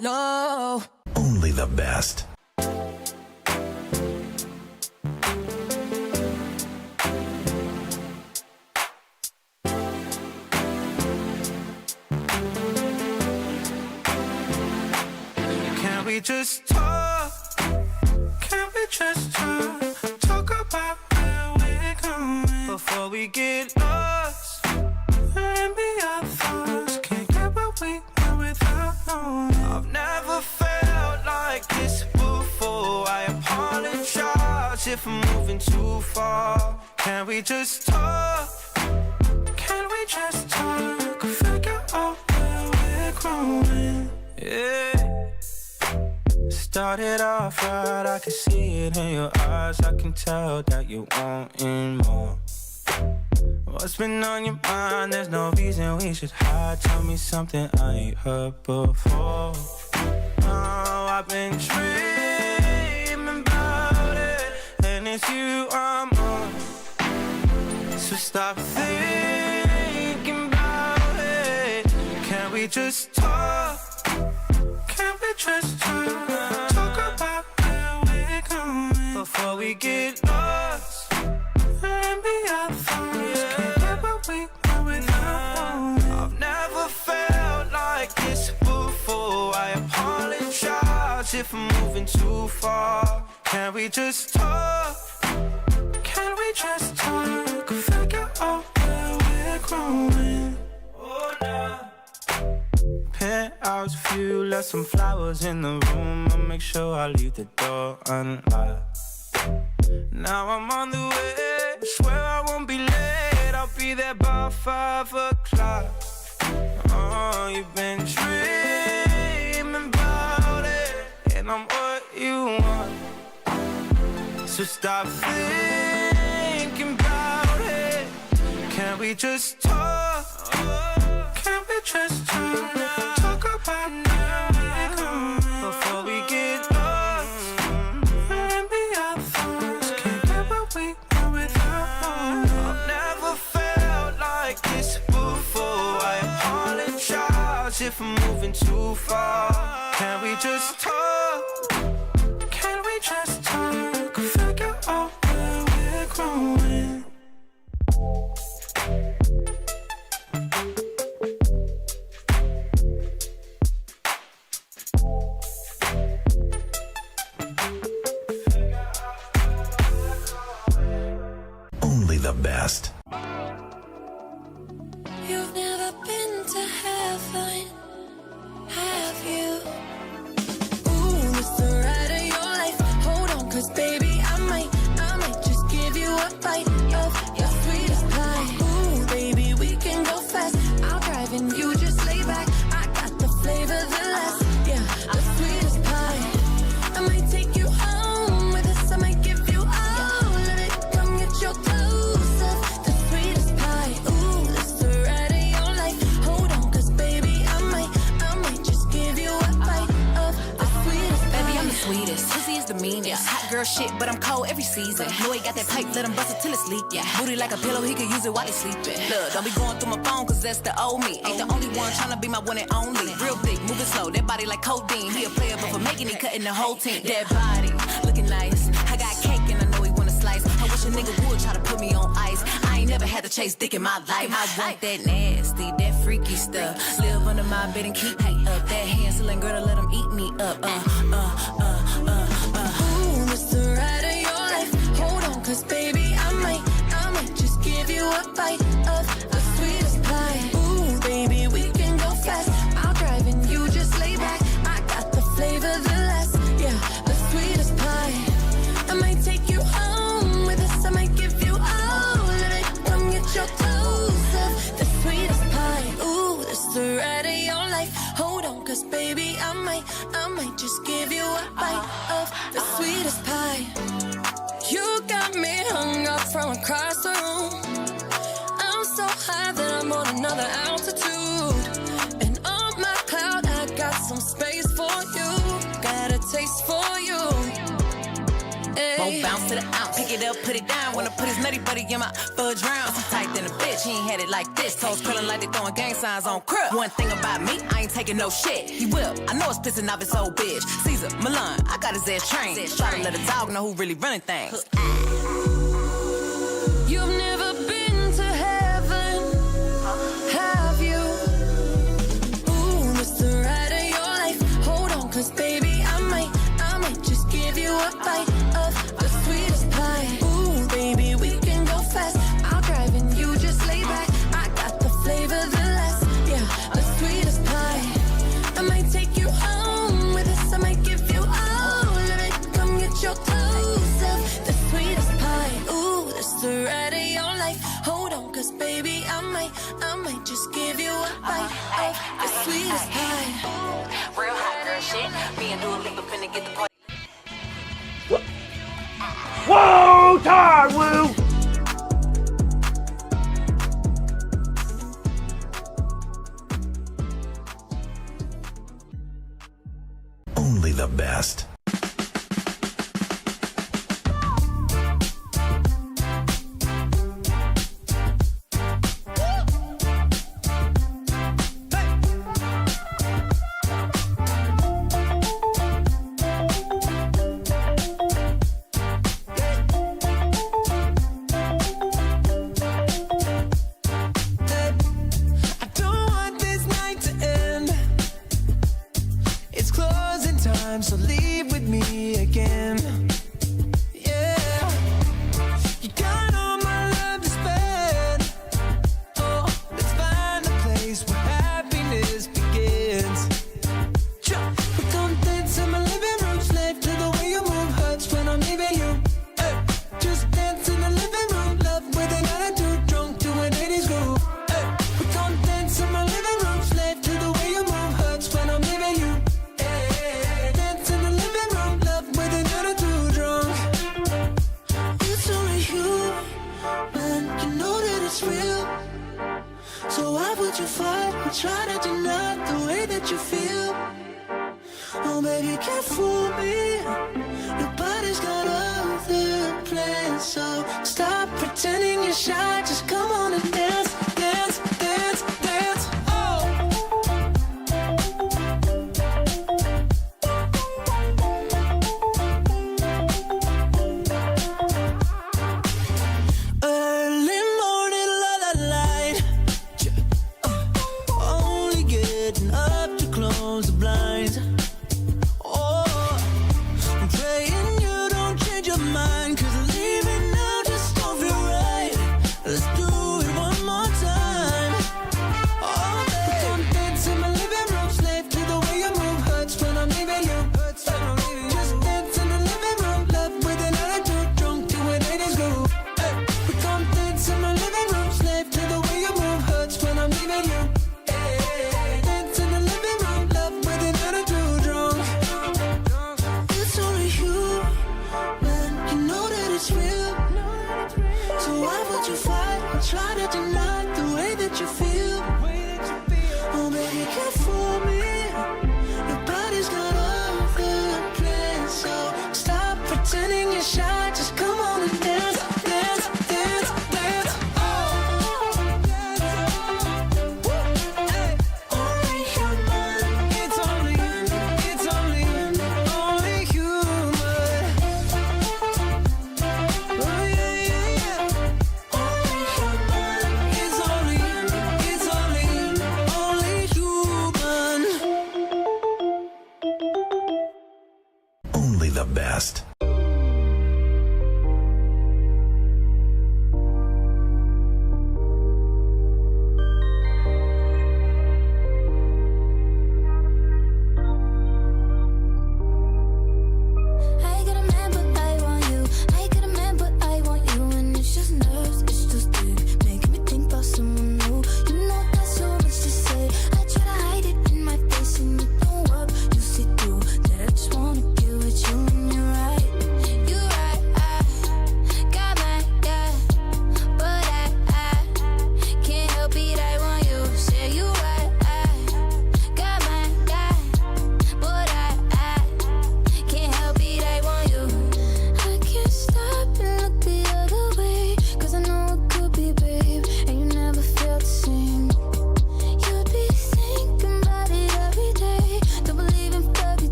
no. Only the best. Can we just talk? Can we just talk? Talk about where we're going before we get lost and be our thoughts. Can't get what we want without knowing. I've never felt like this before. I apologize if I'm moving too far. Can we just talk? Can we just talk? Figure out where we're growing. Yeah. Started off right, I can see it in your eyes. I can tell that you wanting more. What's been on your mind? There's no reason we should hide. Tell me something I ain't heard before. Oh, I've been dreaming about it, and it's you I'm on. So stop thinking about it. Can we just talk? Can we just talk? Talk about where we're going before we get lost and be our thoughts. Can't get what we want without knowing. I've never felt like this before. I apologize if I'm moving too far. Can we just talk? Can we just talk? Figure out where we're growing. Oh, nah. Penthouse view, left some flowers in the room. I'll make sure I leave the door unlocked. Now I'm on the way, swear I won't be late. I'll be there by 5 o'clock. Oh, you've been dreaming about it, and I'm what you want. So stop thinking about it. Can we just talk? Can we just talk? Talk about where we're going before we get lost and be our thoughts. Can't get what we want without knowing. I've never felt like this before. I apologize if I'm moving too far. Can we just talk? Can we just talk? Figure out where we're growing. Only the best. You've never been to heaven, have you? Ooh, it's the ride of your life. Hold on, cause baby, I might just give you a bite of your sweetest pie. Ooh, baby, we can go fast. I'll drive and you just lay back. I got the flavor, the last, yeah, the sweetest pie. I might take you home with us. I might give you all of it. Come get your dose of the sweetest pie. Ooh, it's the ride of your life. Hold on, cause baby, I might just give you a bite of the sweetest pie. Baby, I'm the sweetest. Pussy is the meanest. Hot girl shit, but I'm cold every season. Know he got that pipe, let him bust it till it's leak. Yeah. Booty like a pillow, he could use it while he's sleeping. Look, don't be going through my phone, cause that's the old me. Ain't the only one tryna be my one and only. Real thick, moving slow, that body like codeine. He a player, but for making it, cutting the whole team. That body, looking nice. I got cake and I know he wanna slice. I wish a nigga would try to put me on ice. I ain't never had to chase dick in my life. I want that nasty, that freaky stuff. Live under my bed and keep me up. That hand-selling girl to let him eat me up. Ooh, it's the ride of your life. Hold on, cause baby, I might just give you a bite of the sweetest pie. Ooh, baby, we can go fast. I'll drive and you just lay back. I got the flavor, the last, yeah, the sweetest pie. I might take you home with us. I might give you all of it. Come get your dose of the sweetest pie. Ooh, it's the ride of your life. Hold on, cause baby, I might just give you a bite of the sweetest pie. You got me hung up from across the room. I'm so high that I'm on another altitude. And on my cloud, I got some space for you. Got a taste for you. Won't bounce to the ounce. pick it up, put it down. Wanna put his nutty buddy in my fudge round. He tight than a bitch, he ain't had it like this. Toes curling like they throwing gang signs on crib. One thing about me, I ain't taking no shit. He will, I know it's pissing off his old bitch. Caesar, Milan, I got his ass trained. Try to let a dog know who really running things. You've never been to heaven, have you? Ooh, this the ride of your life. Hold on, cause baby, I might just give you a bite of the sweetest pie. Ooh, baby, we can go fast. I'll drive and you just lay back. I got the flavor, the last, yeah, the sweetest pie. I might take you home with us. I might give you all of it. Come get your clothes off. The sweetest pie. Ooh, this the ride of your life. Hold on, cause baby, I might just give you a bite of the sweetest pie. Real hot girl shit. Me and Dua Lipa finna get the party. Whoa, Todd, woo! Only the best. I don't want this night to end. It's closing time, so leave with me again. Yeah, you got all my love to spend. Oh, let's find a place where happiness begins. We're gonna dance in my living room, slave to the way you move, hurts when I'm leaving you. Hey, just dance in the living room, love with an attitude, drunk to an 80s groove. Hey, we're gonna dance in my living room, slave to the way you move, hurts when I'm leaving you. Hey, dance in the living room, love with an attitude, drunk. It's only you, man, you know that it's real. So why would you fight or try to deny the way that you feel? Oh, baby, you can't fool me. Nobody's got other plans, so stop pretending you're shy. Just come on and dance, dance, dance, dance. Oh. Early morning, la la light. Only getting up to close the blinds. Oh, I'm praying you don't change your mind, 'cause leaving now just don't feel right. Let's do it one more time. Oh, baby, we're gonna dance in my living room, slave to the way you move, hurts when I'm leaving you. Just dance in the living room, love with an attitude, drunk to an 80s groove. Hey, we're gonna dance in my living room, slave to the way you move, hurts when I'm leaving you. Hey, dance in the living room, love with an attitude, drunk. It's only you, man, you know that it's real. So why would you fight or try to deny the way that you feel? Oh, baby, you can't fool me. Nobody's got other plans, so stop pretending you're shy. Just come on and dance, dance, dance, dance. Oh, hey, only human. It's only human. Oh, yeah, yeah, yeah. Only human.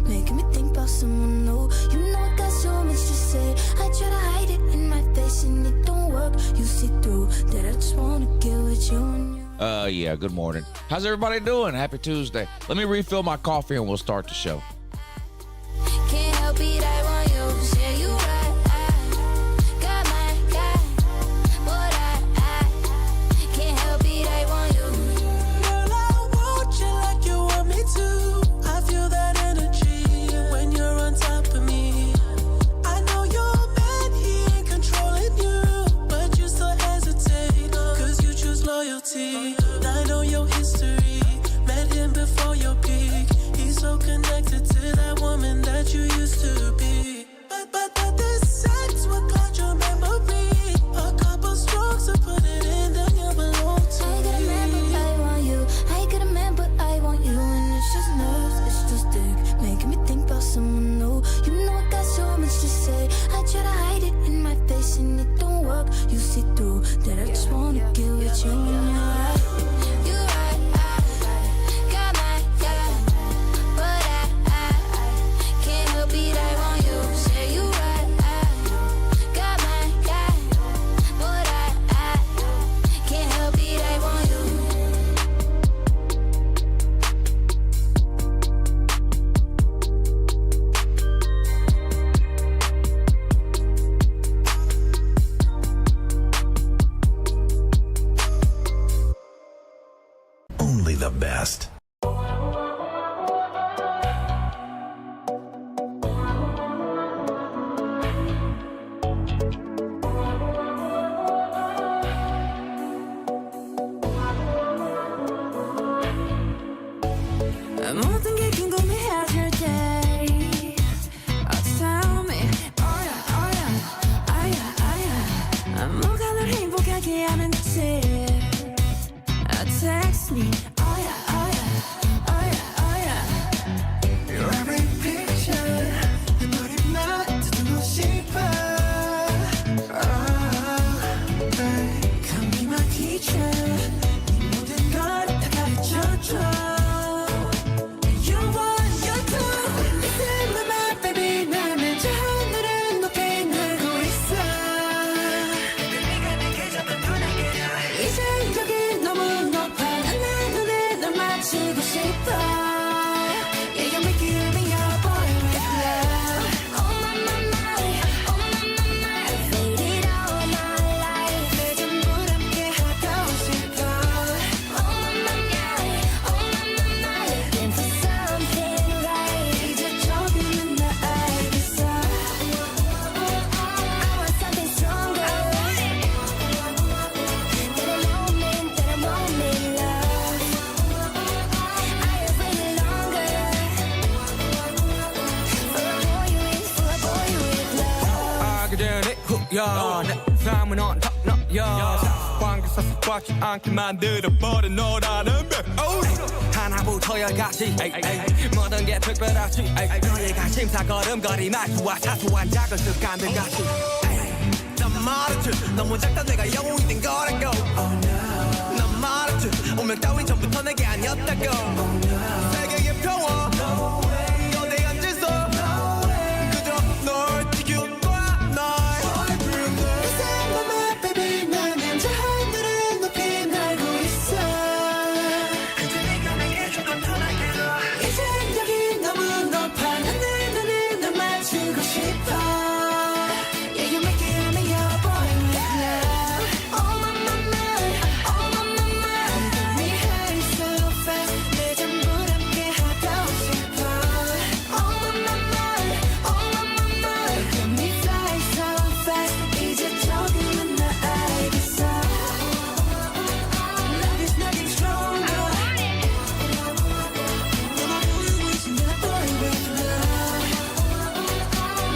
making me think about someone new. You know I got so much to say. I try to hide it in my face and it don't work. You see through that I just wanna get with you. Yeah, good morning. How's everybody doing? Happy Tuesday. Let me refill my coffee and we'll start the show. Can't help it, I want you. Yeah, you right. Got my guy, but I can't help it, I want you. Girl, I want you like you want me to. I feel that energy when you're on top of me. I know your man, he ain't controlling you, but you still hesitate, cause you choose loyalty. I know your history, met him before your peak. He's so connected to that woman that you used to be. But this sex will cloud your memory. A couple strokes to put it in, then you belong to I got a man, but I want you. I got a man, but I want you. And it's just nerves, it's just dick, making me think about someone new. You know I got so much to say. I try to hide it in my face and it don't work. You see through that I just wanna get with you. And you're right. You're right. Got my guy, but I can't help it, I want you. Say you right. Got my guy, but I can't help it, I want you. Only the best. 모든 게 궁금해질 때 tell me, oh yeah, 뭐가 널 행복하게 하는지 text me, oh yeah. Your every picture, 내 머리만 듣고 싶어. Come be my teacher, 네 모든 걸 다 가르쳐줘. You want your two, listen to my baby. 나는 저 하늘을 높이 날고 있어. 네가 내게 잡은 눈에 그려. 이제 여기 너무 높아. 난 내 눈에 널 맞추고 싶어. Yeah, you make me your boy with love. Oh my, I've waited all my life. 내 전부 함께 하고 싶어. Oh my, looking for something right. 이제 조금은 나 알겠어. I want something stronger. That I won't make love. I have waited longer for a boy with love. I 그대는 후연 내 삶은 on top 너여 관계 섞지 않게 만들어버린 너라는 백 하나부터 열까지 모든 게 특별하지 너의 관심사 걸음걸이 말투와 사소한 작은 습관들 같이 난 말했지 너무 작다 내가 영웅이 된 거라고 난 말했지 운명 따윈 전부터 내게 아니었다고 세계의 평화 너내 앉아서 그저 널 지켜봐 Listen to my baby. 나는 저 하늘을 높이 날고 있어. 이제 네가 내게 조금 더 날개로 이제 여기 너무 높아. 난 내 눈에 널 맞추고 싶어. Yeah, you make me your boy with love. Oh my, Get me high so fast. 내 전부 함께 하고 싶어. oh my, Get me fly so fast. 이제 조금은 나 알겠어. Love is nothing stronger. 내 boy with love.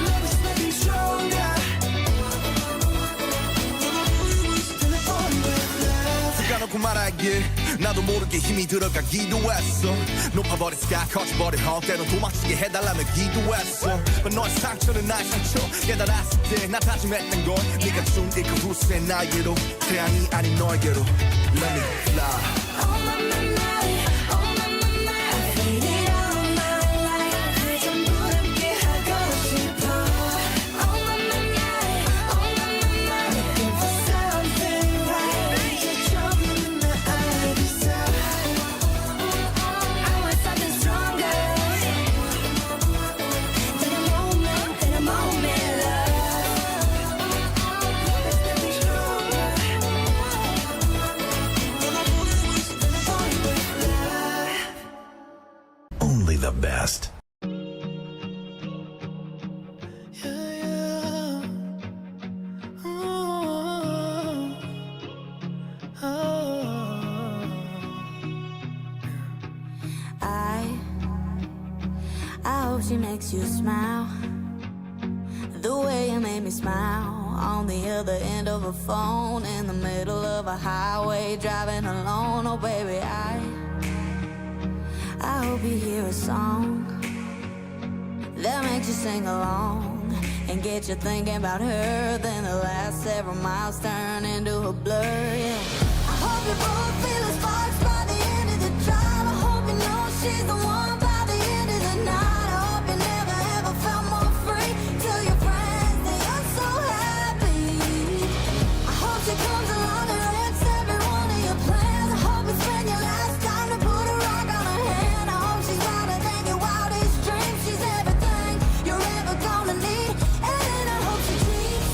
Love is nothing stronger. 내 boy with love. 숨겨놓고 말하길 나도 모르게 힘이 들어가기도 했어 높아버린 sky 커져버린 헛 때론 도망치게 해달라며 기도했어 너의 상처는 나의 상처 깨달았을 때 나 다짐했던 건 네가 준 이 그 후세 나에게로 태양이 아닌 너에게로 Let me fly oh my, I've waited all my life. 내 전부 the best. I hope she makes you smile the way you made me smile on the other end of a phone in the middle of a highway driving alone. Oh baby, I hope you hear a song that makes you sing along and get you thinking about her. Then the last several miles turn into a blur. Yeah. I hope you both feel the sparks by the end of the drive. I hope you know she's the one by the end of the night. I hope you never ever felt more free. Tell your friends that you're so happy. I hope she comes along and wrecks every one of your plans. I hope you spend your last time to put a rock on her hand. I hope she's wilder than your wildest dreams. She's everything you're ever gonna need. And then I hope she cheats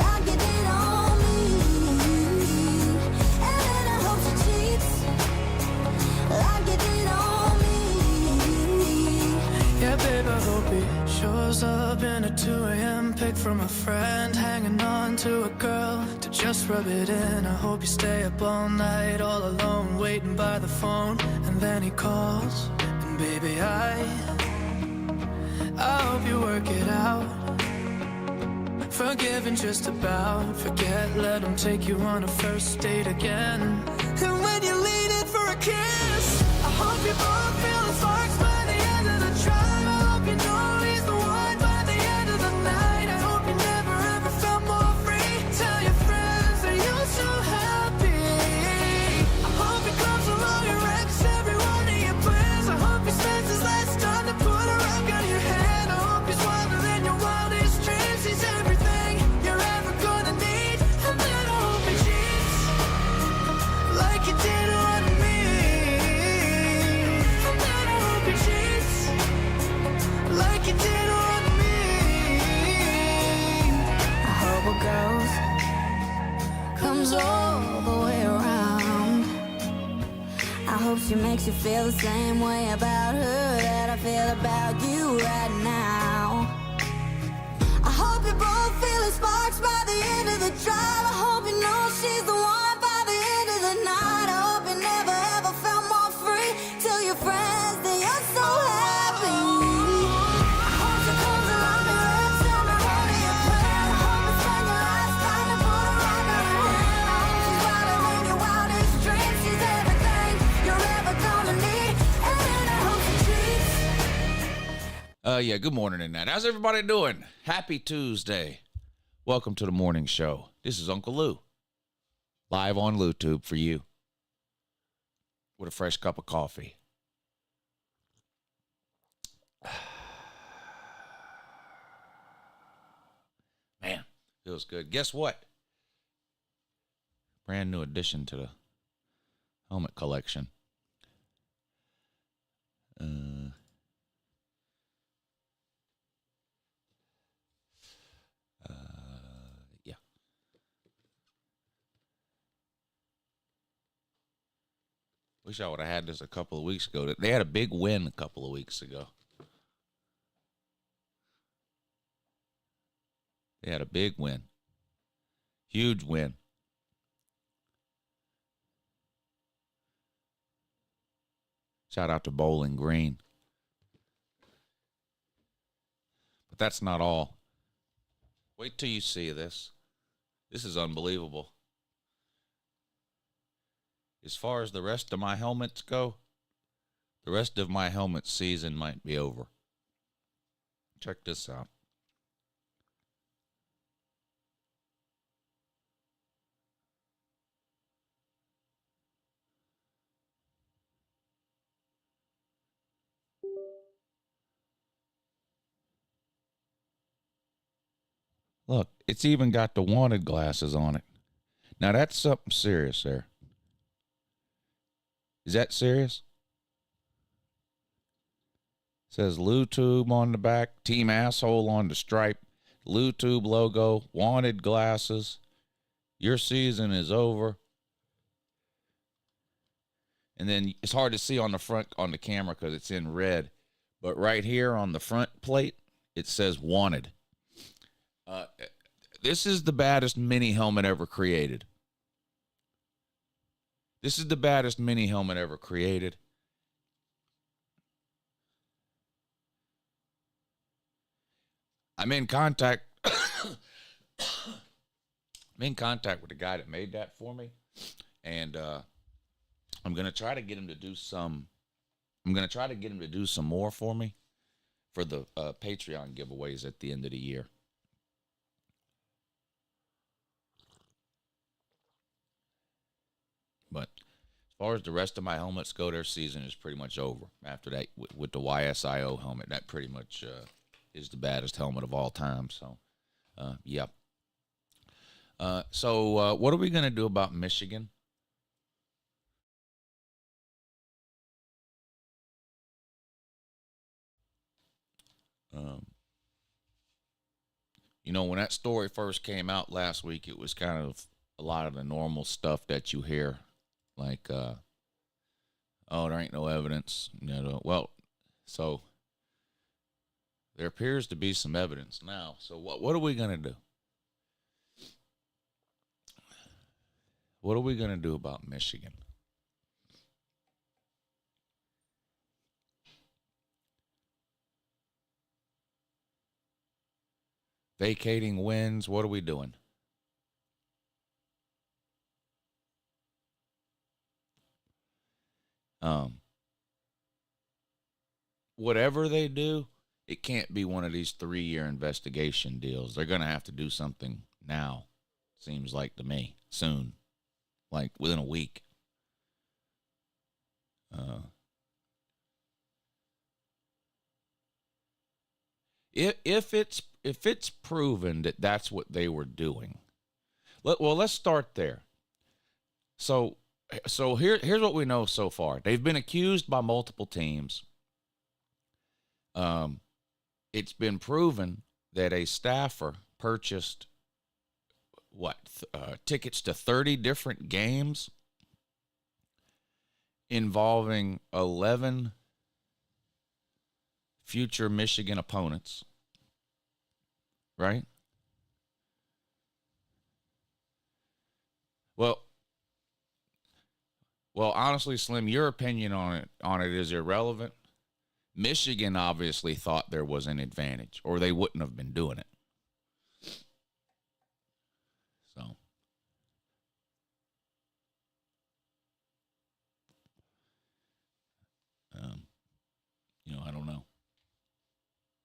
like you did on me. And then I hope she cheats like you did on me. Yeah, babe, I hope he shows up in a 2 a.m. pic from a friend, hanging on to a girl to just rub it in. I hope you stay up all night, all alone, waiting by the phone, and then he calls. And baby, I hope you work it out. Forgiving just about, forget, let him take you on a first date again. And when you lean in for a kiss, I hope you both feel the sparks by the end of the drive. I hope you know he's the one by the end of the night. I hope you never ever felt more free. Tell your friends that you're so happy. I hope he comes along and wrecks every one of your plans. I hope he spends his last time to put a rock on your hand. I hope he's wilder than your wildest dreams. He's everything you're ever gonna need. And then I hope he cheats like you did on me. And then I hope he cheats like you did on me. I hope a ghost comes all the way around. I hope she makes you feel the same way about her that I feel about you right now. I hope you both feel the sparks by the end of the drive. I hope you know she's the one by the end of the night. I hope you never ever felt more free. Tell your friends that you're so happy. I hope she comes along and wrecks every one of your plans. I hope you spend your last time to put a rock on her hand. I hope she's wilder than your wildest dreams. She's everything you're ever gonna need. And then I hope she cheats. Yeah, good morning and that. How's everybody doing? Happy Tuesday. Welcome to the morning show. This is Uncle Lou. Live on LouTube for you. With a fresh cup of coffee. Man, feels good. Guess what? Brand new addition to the helmet collection. Yeah. Wish I would have had this a couple of weeks ago. They had a big win a couple of weeks ago. They had a big win. Huge win. Shout out to Bowling Green. But that's not all. Wait till you see this. This is unbelievable. As far as the rest of my helmets go, the rest of my helmet season might be over. Check this out. Look, it's even got the wanted glasses on it. Now that's something serious there. Is that serious? It says LouTube on the back, Team Asshole on the stripe, LouTube logo, wanted glasses. Your season is over. And then it's hard to see on the front on the camera because it's in red. But right here on the front plate, it says wanted. This is the baddest mini helmet ever created. This is the baddest mini helmet ever created. I'm in contact. I'm in contact with the guy that made that for me, and I'm gonna try to get him to do some. I'm gonna try to get him to do some more for me for the Patreon giveaways at the end of the year. But as far as the rest of my helmets go, their season is pretty much over. After that, with the YSIO helmet, that pretty much is the baddest helmet of all time. So, yeah. So what are we going to do about Michigan? You know, when that story first came out last week, it was kind of a lot of the normal stuff that you hear. Like, oh, there ain't no evidence. Well, so there appears to be some evidence now. So what are we going to do? What are we going to do about Michigan? Vacating wins. What are we doing? Whatever they do, it can't be one of these 3-year investigation deals. They're going to have to do something now, seems like to me, soon, like within a week. If it's proven that that's what they were doing, let's start there. So here's what we know so far. They've been accused by multiple teams. It's been proven that a staffer purchased tickets to 30 different games involving 11 future Michigan opponents, right? Well, honestly, Slim, your opinion on it is irrelevant. Michigan obviously thought there was an advantage, or they wouldn't have been doing it. So, I don't know.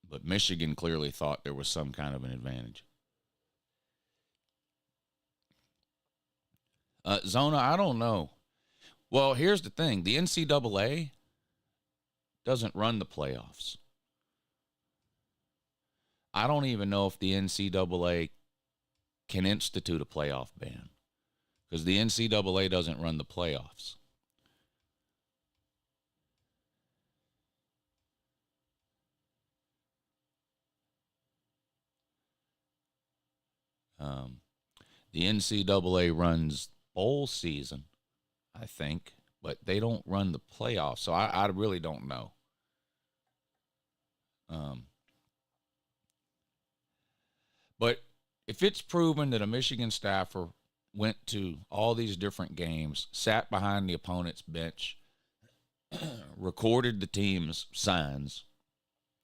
But Michigan clearly thought there was some kind of an advantage. Zona, I don't know. Well, here's the thing. The NCAA doesn't run the playoffs. I don't even know if the NCAA can institute a playoff ban because the NCAA doesn't run the playoffs. The NCAA runs bowl season, I think, but they don't run the playoffs, so I really don't know. But if it's proven that a Michigan staffer went to all these different games, sat behind the opponent's bench, recorded the team's signs,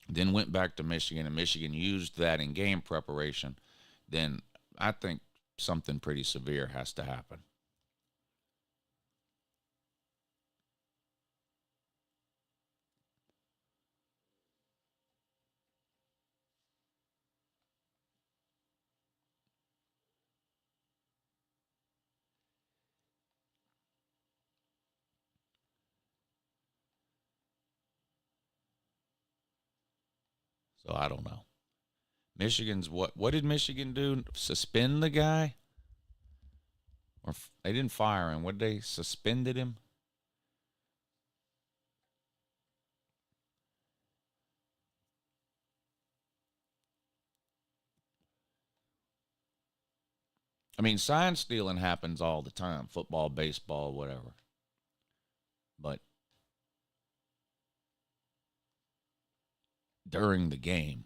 then went back to Michigan, and Michigan used that in game preparation, then I think something pretty severe has to happen. So I don't know. Michigan's what did Michigan do? Suspend the guy? Or they didn't fire him. What, they suspended him? I mean, sign stealing happens all the time. Football, baseball, whatever. But during the game,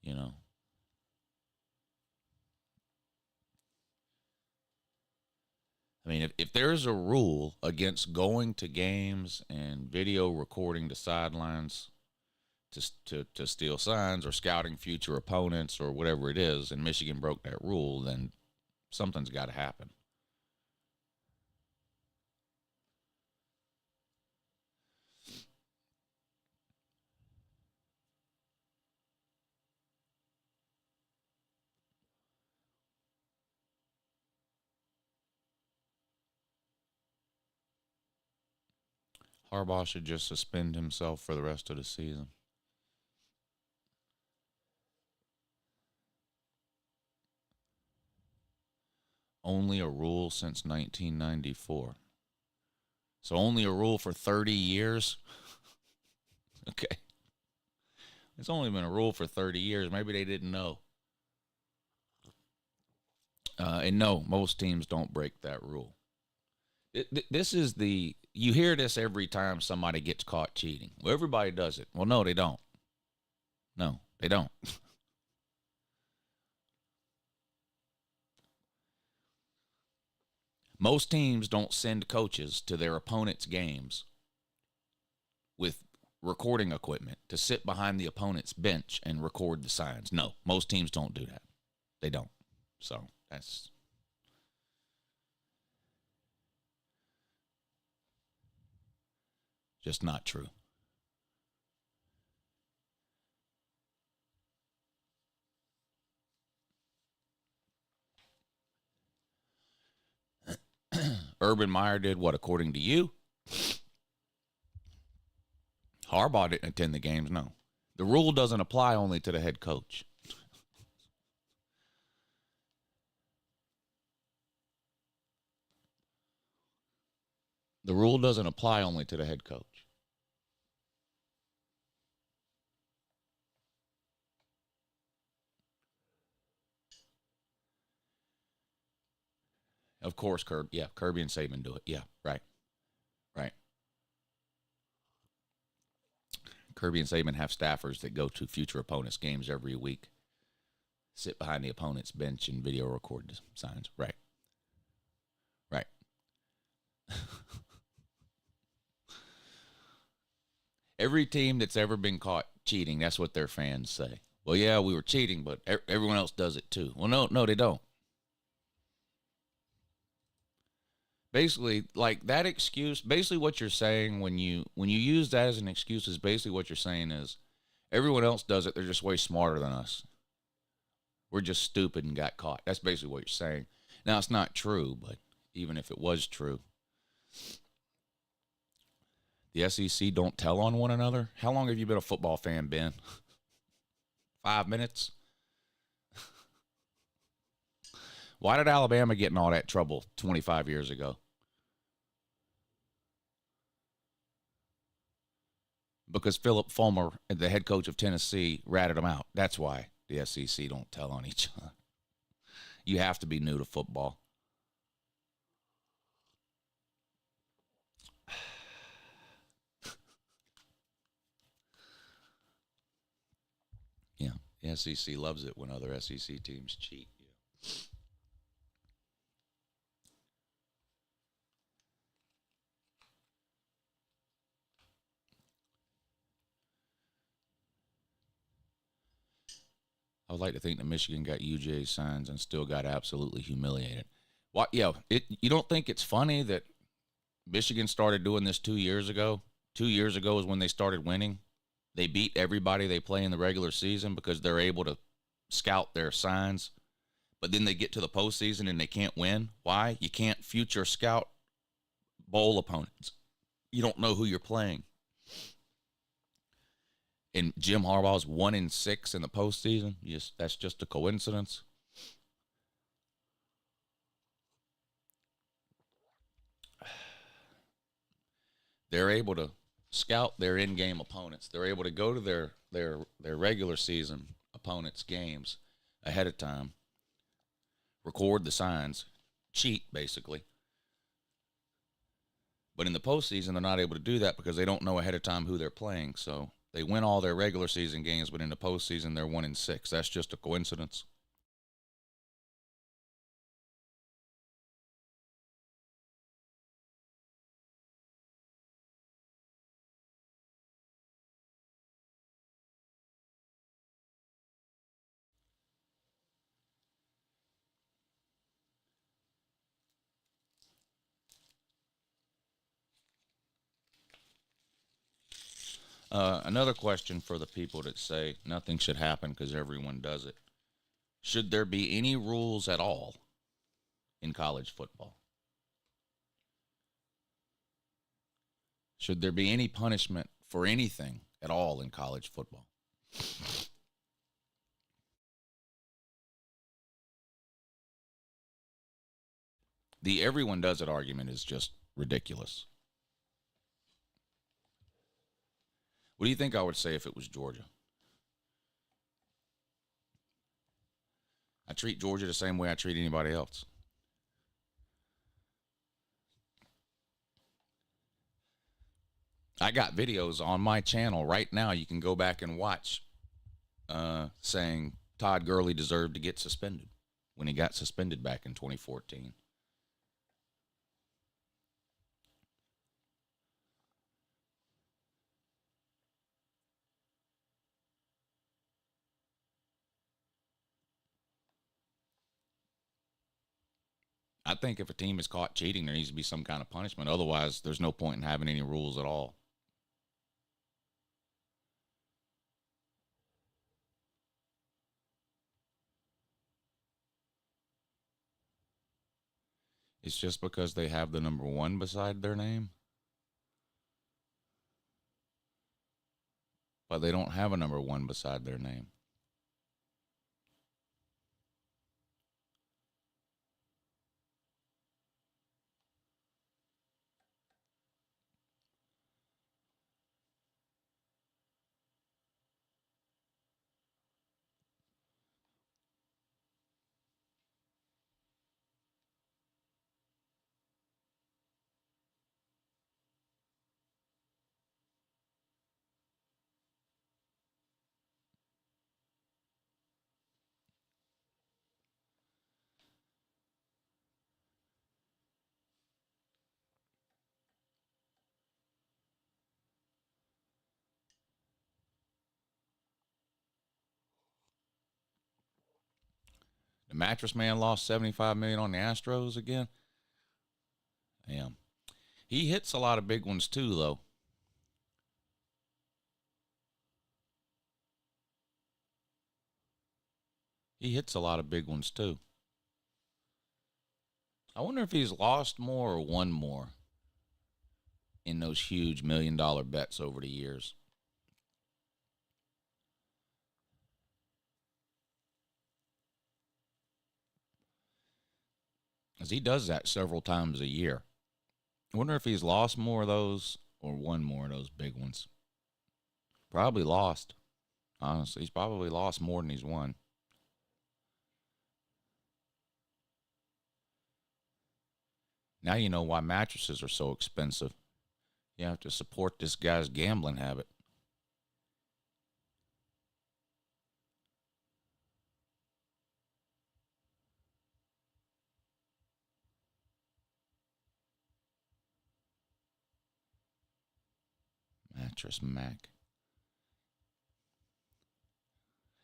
you know, I mean, if there's a rule against going to games and video recording the sidelines to steal signs or scouting future opponents or whatever it is, and Michigan broke that rule, then something's got to happen. Harbaugh should just suspend himself for the rest of the season. Only a rule since 1994. So only a rule for 30 years? Okay. It's only been a rule for 30 years. Maybe they didn't know. And no, most teams don't break that rule. This is you hear this every time somebody gets caught cheating. Well, everybody does it. Well, no, they don't. No, they don't. Most teams don't send coaches to their opponent's games with recording equipment to sit behind the opponent's bench and record the signs. No, most teams don't do that. They don't. So that's just not true. Urban Meyer did what, according to you? Harbaugh didn't attend the games, no. The rule doesn't apply only to the head coach. The rule doesn't apply only to the head coach. Of course, Kirby and Saban do it. Yeah, right. Kirby and Saban have staffers that go to future opponents' games every week, sit behind the opponent's bench and video record the signs. Right. Every team that's ever been caught cheating, that's what their fans say. Well, yeah, we were cheating, but everyone else does it too. Well, no, they don't. Basically, like that excuse, basically what you're saying when you use that as an excuse is basically what you're saying is everyone else does it, they're just way smarter than us. We're just stupid and got caught. That's basically what you're saying. Now, it's not true, but even if it was true, the SEC don't tell on one another. How long have you been a football fan, Ben? 5 minutes? Why did Alabama get in all that trouble 25 years ago? Because Philip Fulmer, the head coach of Tennessee, ratted them out. That's why the SEC don't tell on each other. You have to be new to football. Yeah, the SEC loves it when other SEC teams cheat. Yeah. I would like to think that Michigan got UJ signs and still got absolutely humiliated. What? Yeah, you don't think it's funny that Michigan started doing this 2 years ago? 2 years ago is when they started winning. They beat everybody they play in the regular season because they're able to scout their signs. But then they get to the postseason and they can't win. Why? You can't future scout bowl opponents. You don't know who you're playing. And Jim Harbaugh's 1-6 in the postseason. Yes, that's just a coincidence. They're able to scout their in-game opponents. They're able to go to their regular season opponents' games ahead of time, record the signs, cheat basically, But in the postseason, they're not able to do that because they don't know ahead of time who they're playing. So they win all their regular season games, but in the postseason, they're 1-6. That's just a coincidence. Another question for the people that say nothing should happen because everyone does it. Should there be any rules at all in college football? Should there be any punishment for anything at all in college football? The everyone does it argument is just ridiculous. What do you think I would say if it was Georgia? I treat Georgia the same way I treat anybody else. I got videos on my channel right now you can go back and watch saying Todd Gurley deserved to get suspended when he got suspended back in 2014. I think if a team is caught cheating, there needs to be some kind of punishment. Otherwise, there's no point in having any rules at all. It's just because they have the number 1 beside their name. But they don't have a number 1 beside their name. The mattress man lost $75 million on the Astros again. Damn. He hits a lot of big ones too, though. He hits a lot of big ones too. I wonder if he's lost more or won more in those huge $1 million bets over the years. Because he does that several times a year. I wonder if he's lost more of those or won more of those big ones. Probably lost. Honestly, he's probably lost more than he's won. Now you know why mattresses are so expensive. You have to support this guy's gambling habit. Mattress Mac.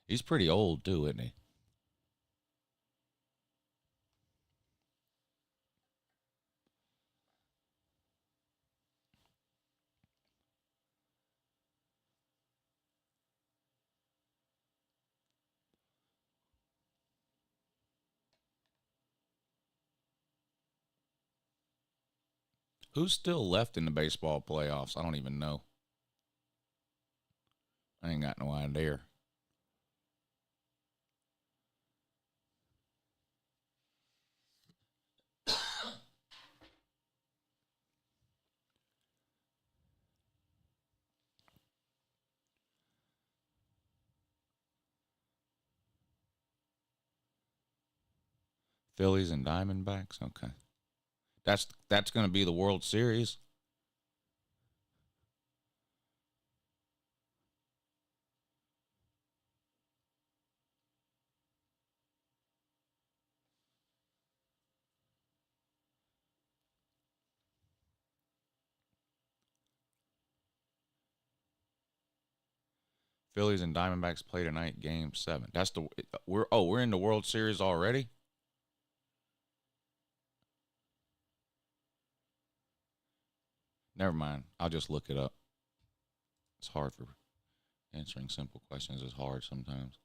He's pretty old too, isn't he? Who's still left in the baseball playoffs? I don't even know. I ain't got no idea. Phillies and Diamondbacks. Okay, that's going to be the World Series. Phillies and Diamondbacks play tonight, Game 7. That's the we're in the World Series already. Never mind. I'll just look it up. It's hard for answering simple questions. It's hard sometimes.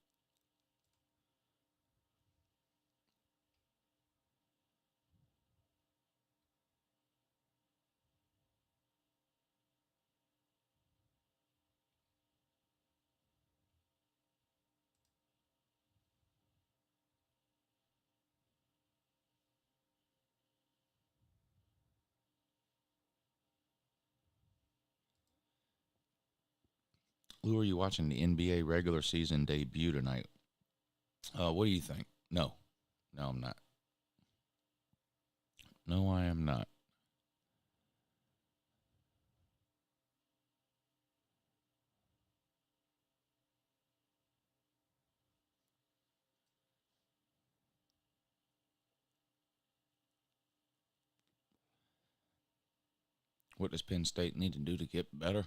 Lou, are you watching the NBA regular season debut tonight? What do you think? No, I'm not. No, I am not. What does Penn State need to do to get better?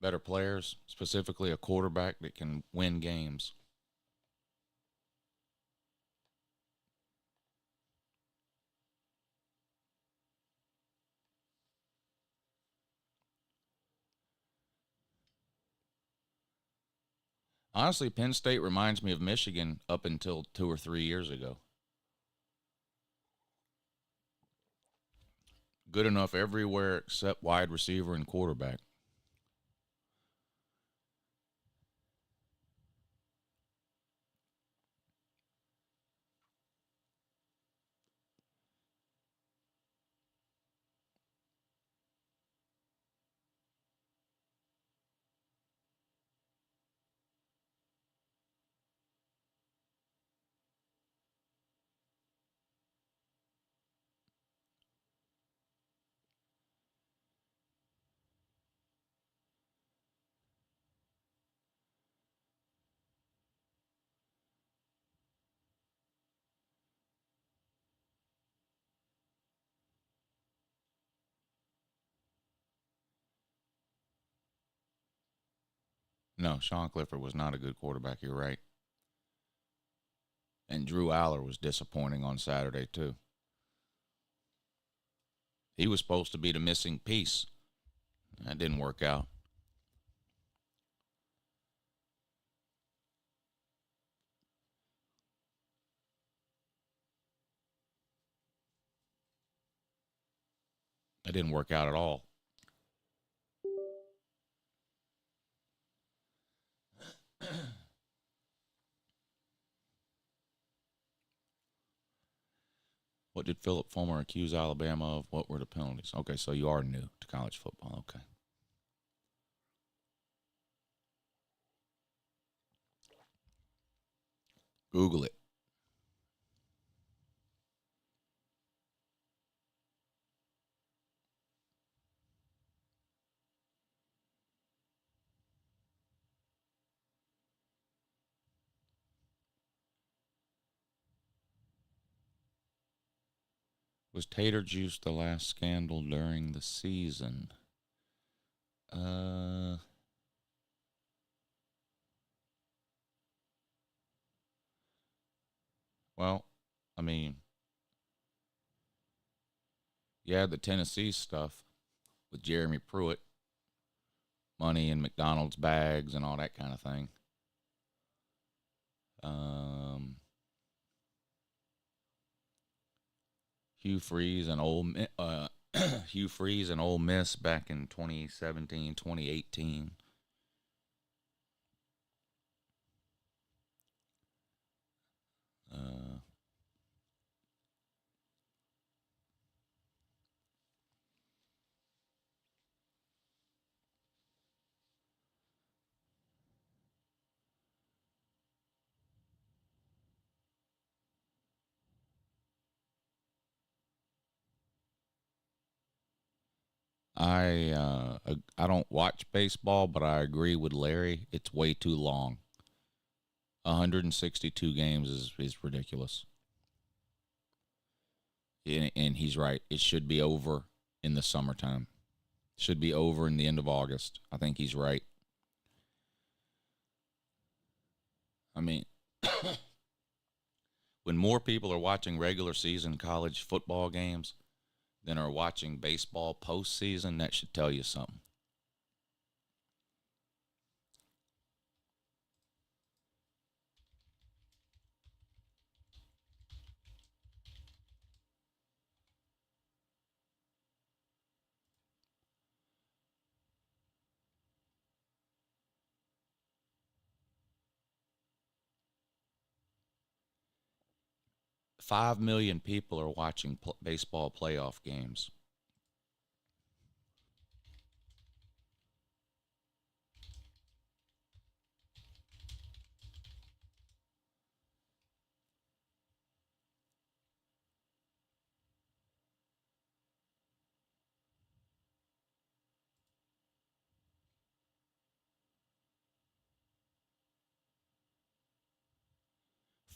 Better players, specifically a quarterback that can win games. Honestly, Penn State reminds me of Michigan up until 2 or 3 years ago. Good enough everywhere except wide receiver and quarterback. No, Sean Clifford was not a good quarterback. You're right. And Drew Aller was disappointing on Saturday, too. He was supposed to be the missing piece. That didn't work out. That didn't work out at all. What did Philip Fulmer accuse Alabama of? What were the penalties? Okay, so you are new to college football. Okay. Google it. Was Tater Juice the last scandal during the season? Well, I mean, yeah, the Tennessee stuff with Jeremy Pruitt, money in McDonald's bags and all that kind of thing. Hugh Freeze and Hugh Freeze and Ole Miss back in 2017, 2018. I don't watch baseball, but I agree with Larry. It's way too long. 162 games is ridiculous. And he's right. It should be over in the summertime. Should be over in the end of August. I think he's right. mean, when more people are watching regular season college football games than are watching baseball postseason, that should tell you something. $5 million people are watching baseball playoff games.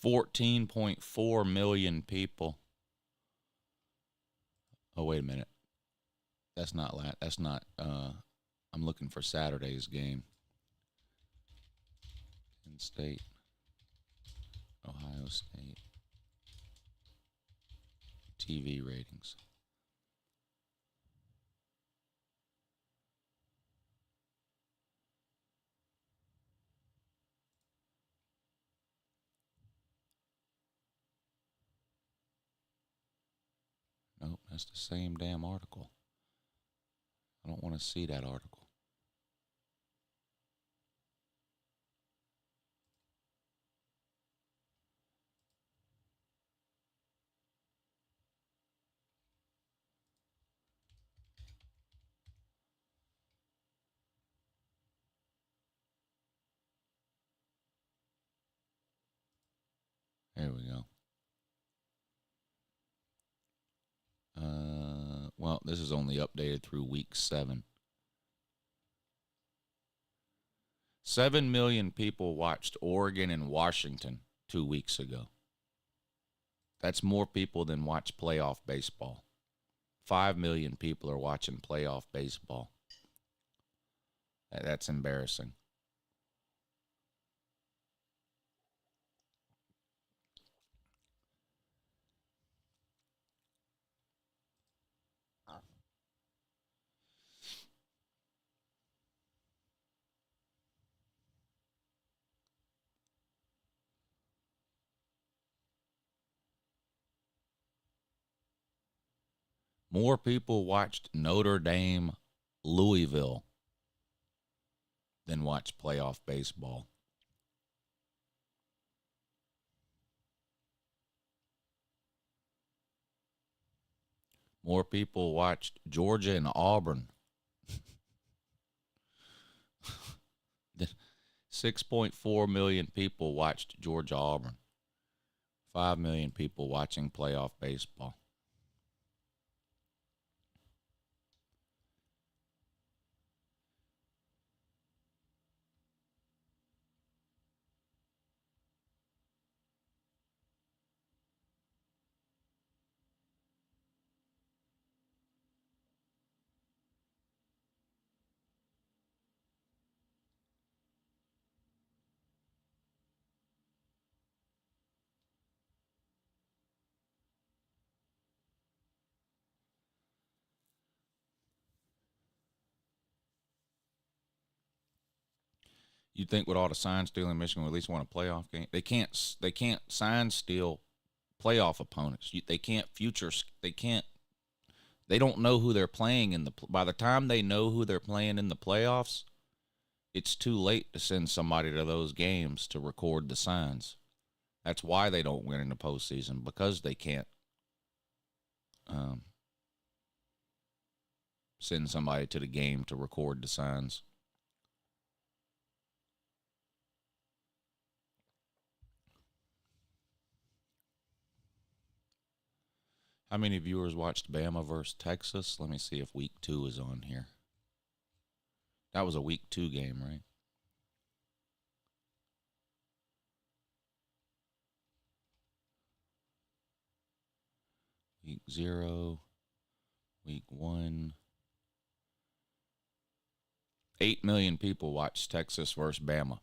$14.4 million people. Oh, wait a minute. That's not. I'm looking for Saturday's game. Penn State, Ohio State. TV ratings. Nope, that's the same damn article. I don't want to see that article. There we go. Well, this is only updated through week 7. 7 million people watched Oregon and Washington 2 weeks ago. That's more people than watch playoff baseball. 5 million people are watching playoff baseball. That's embarrassing. More people watched Notre Dame, Louisville than watched playoff baseball. More people watched Georgia and Auburn. 6.4 million people watched Georgia Auburn. 5 million people watching playoff baseball. You'd think with all the sign stealing, Michigan would at least want a playoff game. They can't sign steal playoff opponents. They can't future. They can't. They don't know who they're playing in the. By the time they know who they're playing in the playoffs, it's too late to send somebody to those games to record the signs. That's why they don't win in the postseason, because they can't send somebody to the game to record the signs. How many viewers watched Bama versus Texas? Let me see if week 2 is on here. That was a week 2 game, right? Week 0, week 1. 8 million people watched Texas versus Bama.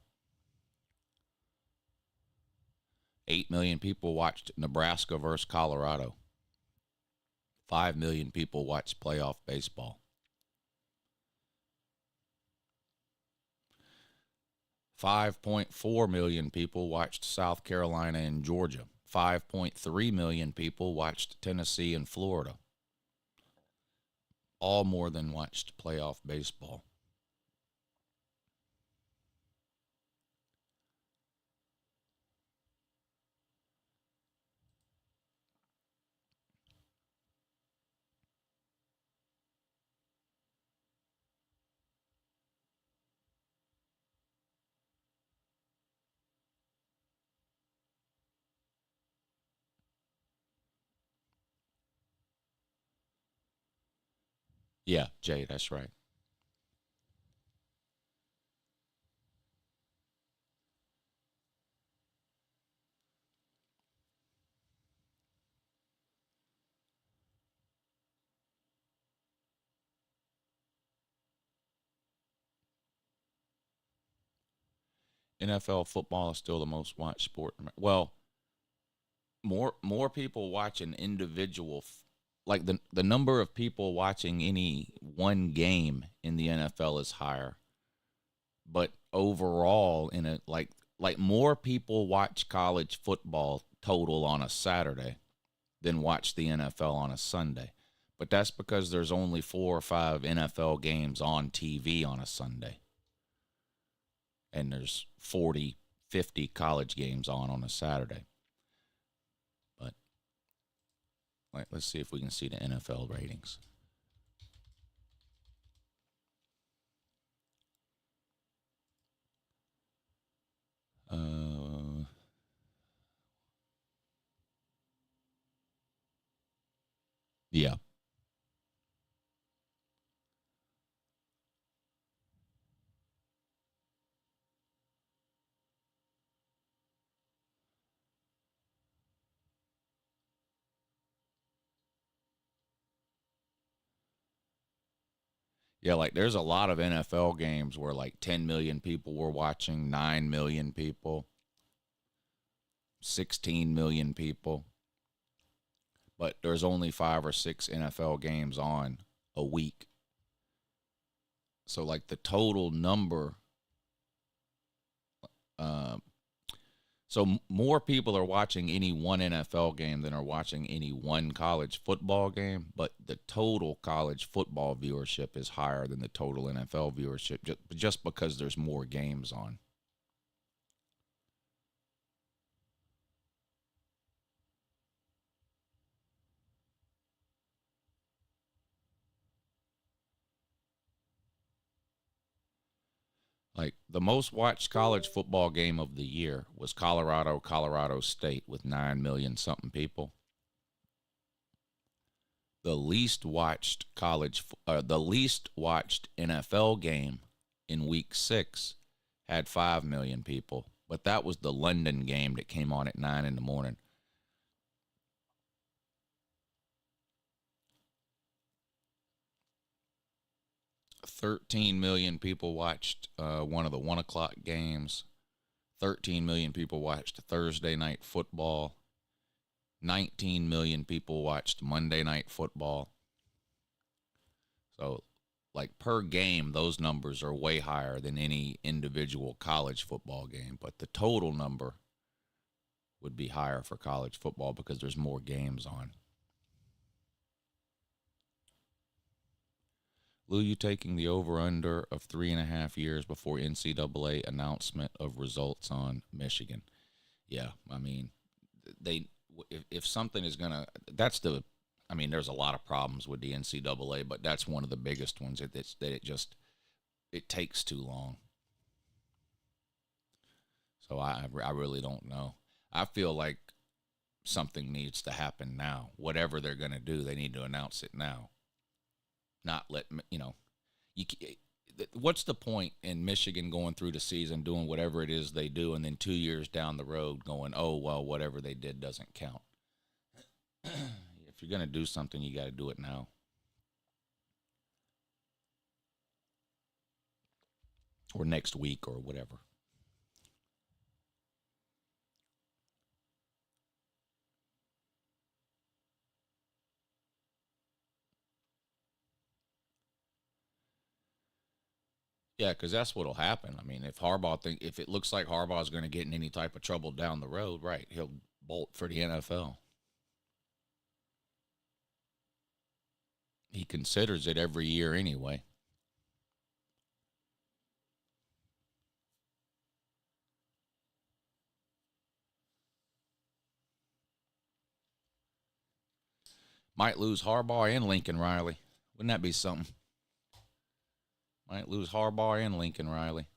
8 million people watched Nebraska versus Colorado. 5 million people watched playoff baseball. 5.4 million people watched South Carolina and Georgia. 5.3 million people watched Tennessee and Florida. All more than watched playoff baseball. Yeah, Jay, that's right. NFL football is still the most watched sport. Well, more people watch an individual, like the number of people watching any one game in the NFL is higher, but overall in a like more people watch college football total on a Saturday than watch the NFL on a Sunday. But that's because there's only 4 or 5 NFL games on TV on a Sunday. And there's 40, 50 college games on a Saturday. But let's see if we can see the NFL ratings. Yeah. Yeah, like there's a lot of NFL games where like 10 million people were watching, 9 million people, 16 million people. But there's only 5 or 6 NFL games on a week. So like the total number, so more people are watching any one NFL game than are watching any one college football game, but the total college football viewership is higher than the total NFL viewership just because there's more games on. Like the most watched college football game of the year was Colorado State with 9 million something people. The least watched NFL game in week 6 had 5 million people, but that was the London game that came on at 9 in the morning. $13 million people watched one of the 1 o'clock games. 13 million people watched Thursday night football. 19 million people watched Monday night football. So, like per game, those numbers are way higher than any individual college football game. But the total number would be higher for college football because there's more games on. Lou, you taking the over-under of 3.5 years before NCAA announcement of results on Michigan? Yeah, I mean, if something is gonna, there's a lot of problems with the NCAA, but that's one of the biggest ones that it takes too long. So I really don't know. I feel like something needs to happen now. Whatever they're gonna do, they need to announce it now. Not let what's the point in Michigan going through the season doing whatever it is they do, and then 2 years down the road going, oh well, whatever they did doesn't count. If you're gonna do something, you got to do it now. Or next week or whatever. Yeah, because that's what'll happen. I mean, if it looks like Harbaugh's going to get in any type of trouble down the road, right, he'll bolt for the NFL. He considers it every year anyway. Might lose Harbaugh and Lincoln Riley. Wouldn't that be something? Might lose Harbaugh and Lincoln Riley.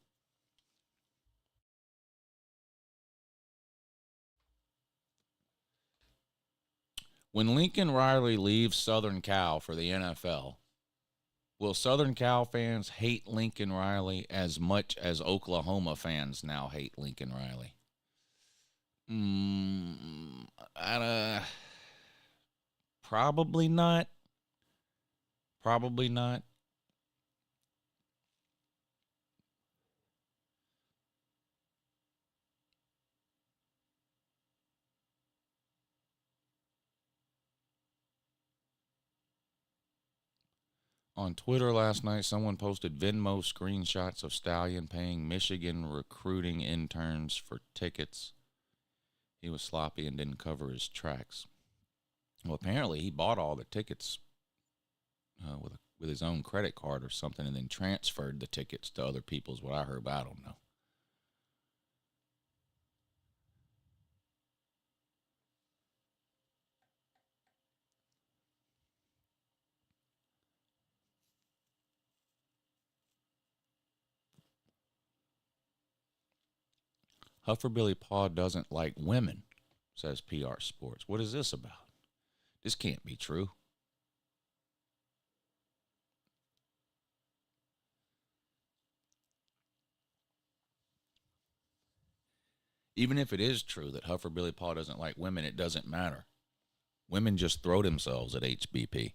When Lincoln Riley leaves Southern Cal for the NFL, will Southern Cal fans hate Lincoln Riley as much as Oklahoma fans now hate Lincoln Riley? Probably not. Probably not. On Twitter last night, someone posted Venmo screenshots of Stallion paying Michigan recruiting interns for tickets. He was sloppy and didn't cover his tracks. Well, apparently he bought all the tickets with his own credit card or something and then transferred the tickets to other people's, what I heard, but I don't know. Huffer Billy Paul doesn't like women, says PR Sports. What is this about? This can't be true. Even if it is true that Huffer Billy Paul doesn't like women, it doesn't matter. Women just throw themselves at HBP.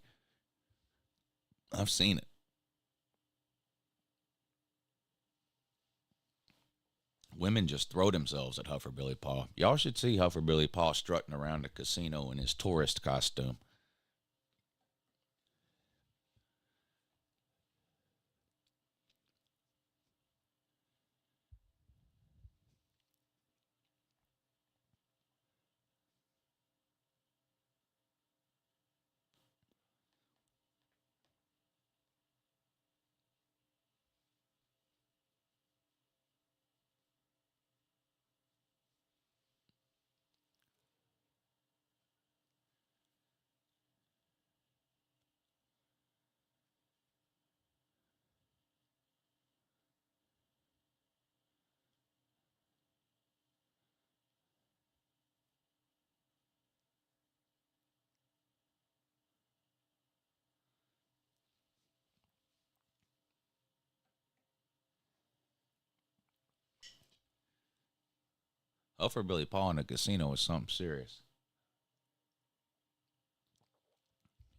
I've seen it. Women just throw themselves at Huffer Billy Paul. Y'all should see Huffer Billy Paul strutting around the casino in his tourist costume. Huffer Billy Paul in a casino is something serious.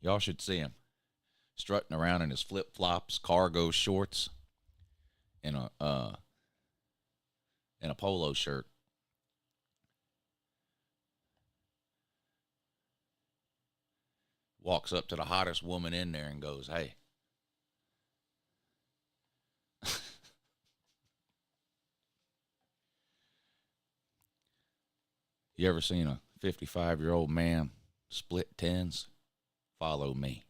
Y'all should see him strutting around in his flip-flops, cargo shorts, and a polo shirt. Walks up to the hottest woman in there and goes, "Hey." You ever seen a 55-year-old man split tens? Follow me.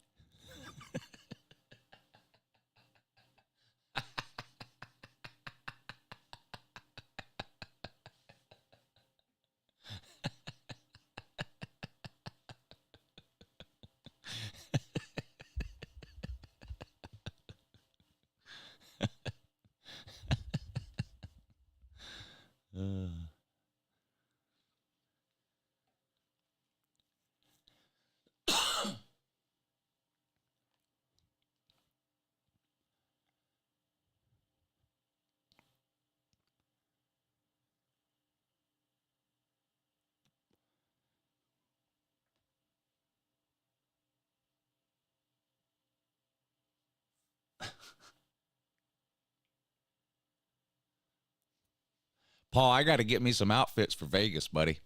Paul, I got to get me some outfits for Vegas, buddy.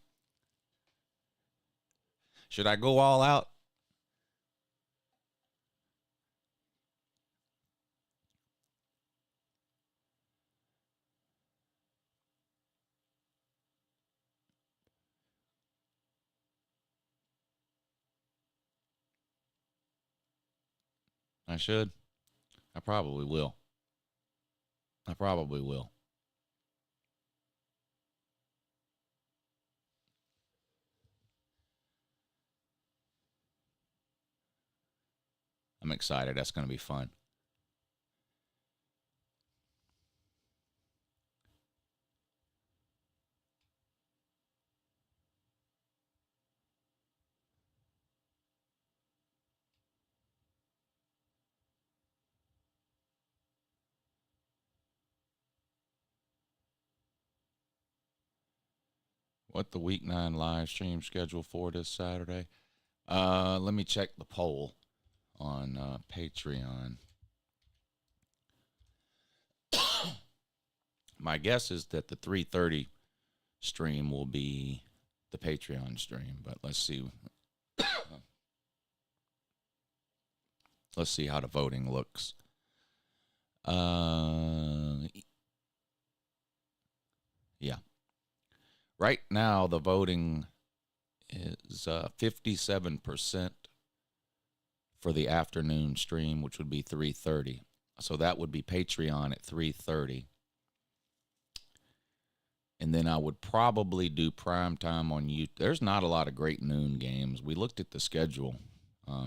Should I go all out? I should. I probably will. I probably will. I'm excited. That's going to be fun. What the week 9 live stream schedule for this Saturday? Let me check the poll on Patreon. My guess is that the 3:30 stream will be the Patreon stream, but let's see. Let's see how the voting looks. Yeah. Right now, the voting is 57% for the afternoon stream, which would be 3:30. So that would be Patreon at 3:30. And then I would probably do prime time on YouTube. There's not a lot of great noon games. We looked at the schedule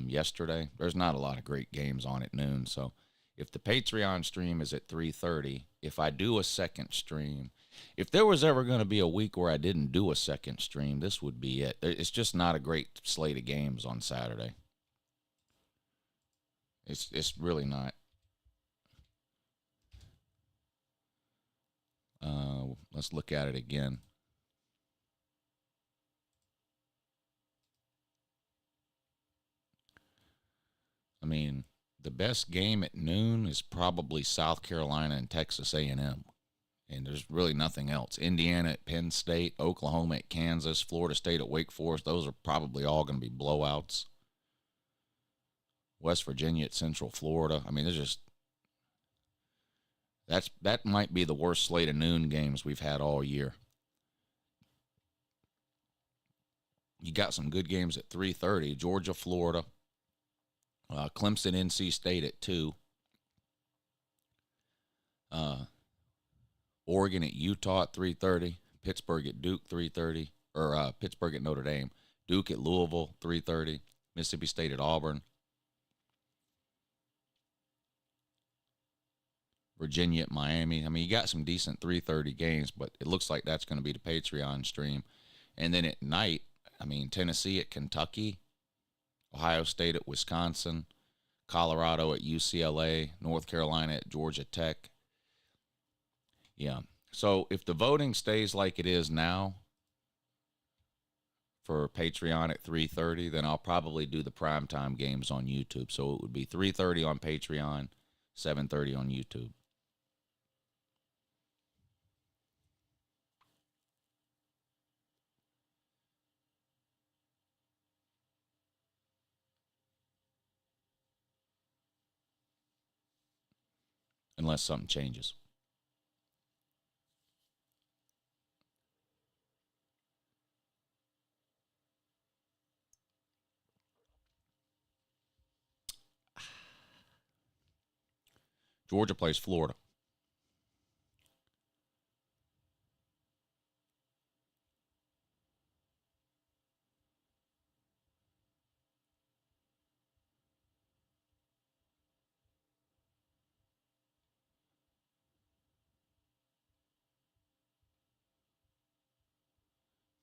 yesterday. There's not a lot of great games on at noon. So if the Patreon stream is at 3:30, if I do a second stream, if there was ever going to be a week where I didn't do a second stream, this would be it. It's just not a great slate of games on Saturday. It's really not. Let's look at it again. I mean, the best game at noon is probably South Carolina and Texas A&M. And there's really nothing else. Indiana at Penn State, Oklahoma at Kansas, Florida State at Wake Forest. Those are probably all going to be blowouts. West Virginia at Central Florida. I mean, there's just that might be the worst slate of noon games we've had all year. You got some good games at 3:30. Georgia, Florida. Clemson, NC State at 2. Oregon at Utah at 3:30. Pittsburgh at Duke 3:30. Or Pittsburgh at Notre Dame. Duke at Louisville 3:30. Mississippi State at Auburn. Virginia at Miami. I mean, you got some decent 3:30 games, but it looks like that's going to be the Patreon stream. And then at night, I mean, Tennessee at Kentucky, Ohio State at Wisconsin, Colorado at UCLA, North Carolina at Georgia Tech. Yeah. So if the voting stays like it is now for Patreon at 3:30, then I'll probably do the primetime games on YouTube. So it would be 3:30 on Patreon, 7:30 on YouTube. Unless something changes. Georgia plays Florida.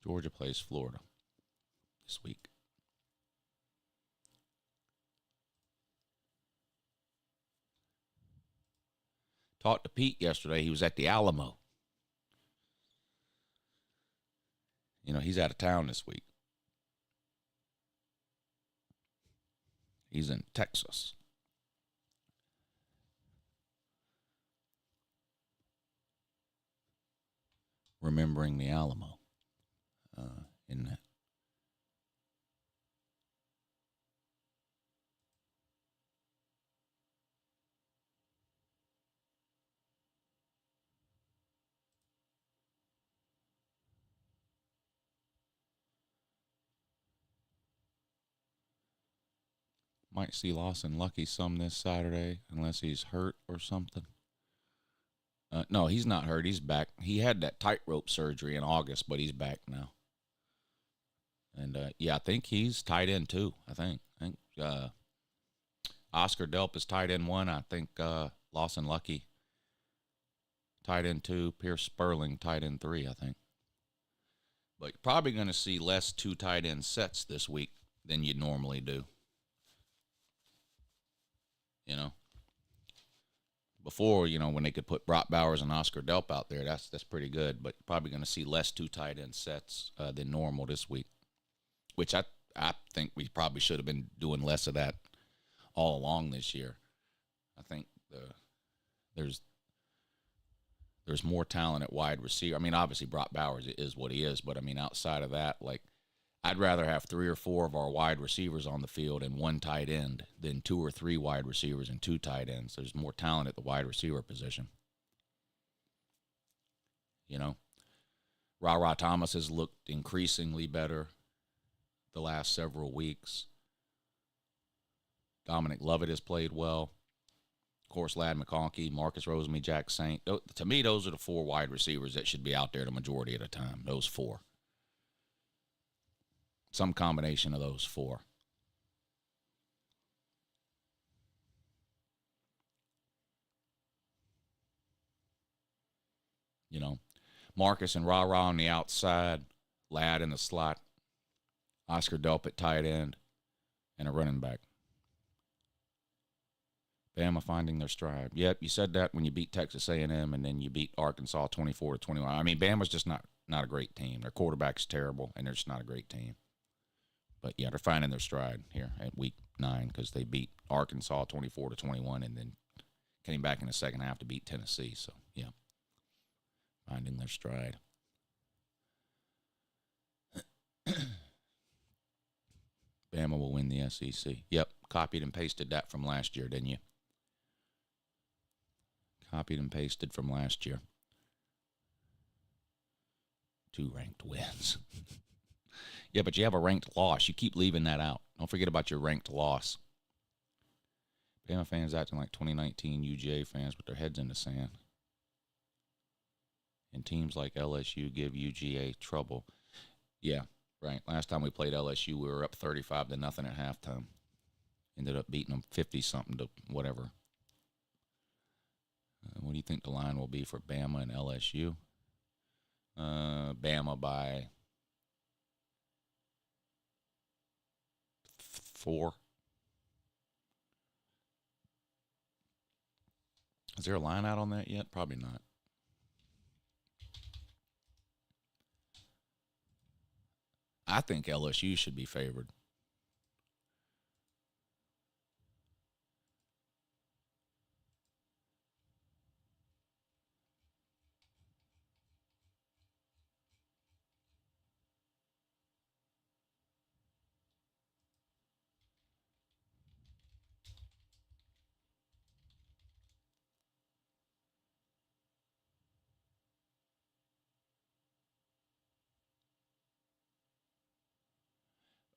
Georgia plays Florida this week. Talked to Pete yesterday. He was at the Alamo. You know, he's out of town this week. He's in Texas. Remembering the Alamo in that. Might see Lawson Lucky some this Saturday unless he's hurt or something. No, he's not hurt. He's back. He had that tightrope surgery in August, but he's back now. And, yeah, I think he's tight end too, I think. Oscar Delp is tight end 1. I think Lawson Lucky tight end 2. Pierce Sperling tight end 3, I think. But you're probably going to see less 2 tight end sets this week than you normally do. You know? Before, when they could put Brock Bowers and Oscar Delp out there, that's pretty good. But you're probably going to see less 2 tight end sets than normal this week, which I think we probably should have been doing less of that all along this year. I think there's more talent at wide receiver. I mean, obviously Brock Bowers is what he is, but I mean, outside of that, like, I'd rather have 3 or 4 of our wide receivers on the field and 1 tight end than 2 or 3 wide receivers and 2 tight ends. There's more talent at the wide receiver position. Ra Thomas has looked increasingly better the last several weeks. Dominic Lovett has played well. Of course, Ladd McConkey, Marcus Rosemary, Jack Saint. To me, those are the 4 wide receivers that should be out there the majority of the time. Those 4. Some combination of those 4. Marcus and Ra on the outside, Ladd in the slot, Oscar Delp at tight end, and a running back. Bama finding their stride. Yep, you said that when you beat Texas A&M and then you beat Arkansas 24-21. I mean, Bama's just not a great team. Their quarterback's terrible, and they're just not a great team. But, yeah, they're finding their stride here at week 9 because they beat Arkansas 24-21 and then came back in the second half to beat Tennessee. So, yeah, finding their stride. Bama will win the SEC. Yep, copied and pasted that from last year, didn't you? Copied and pasted from last year. 2 ranked wins. Yeah, but you have a ranked loss. You keep leaving that out. Don't forget about your ranked loss. Bama fans acting like 2019 UGA fans with their heads in the sand. And teams like LSU give UGA trouble. Yeah, right. Last time we played LSU, we were up 35-0 at halftime. Ended up beating them 50-something to whatever. What do you think the line will be for Bama and LSU? Bama by 4. Is there a line out on that yet? Probably not. I think LSU should be favored.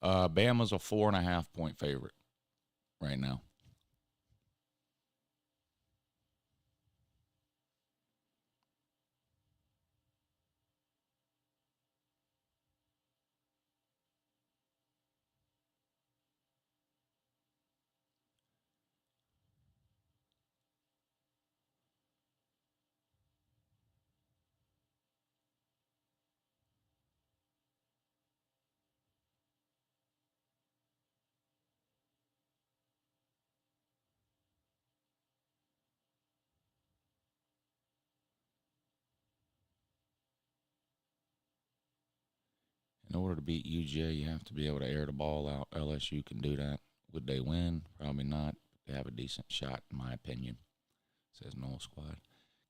Bama's a 4.5-point favorite right now. In order to beat UGA, you have to be able to air the ball out. LSU can do that. Would they win? Probably not. They have a decent shot, in my opinion, says Noel Squad.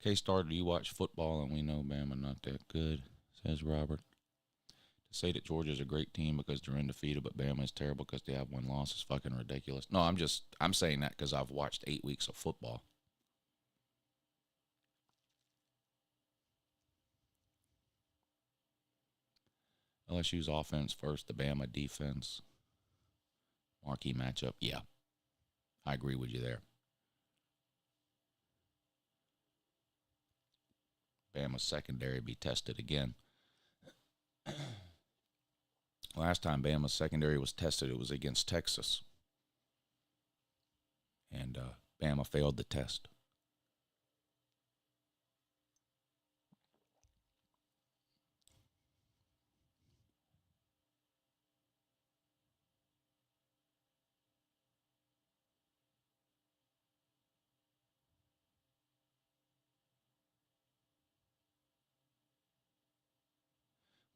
K-Star, do you watch football? And we know Bama not that good, says Robert. To say that Georgia's a great team because they're undefeated, but Bama is terrible because they have 1 loss is fucking ridiculous. No, I'm saying that because I've watched 8 weeks of football. LSU's offense first, the Bama defense. Marquee matchup, yeah. I agree with you there. Bama's secondary be tested again. Last time Bama's secondary was tested, it was against Texas. And Bama failed the test.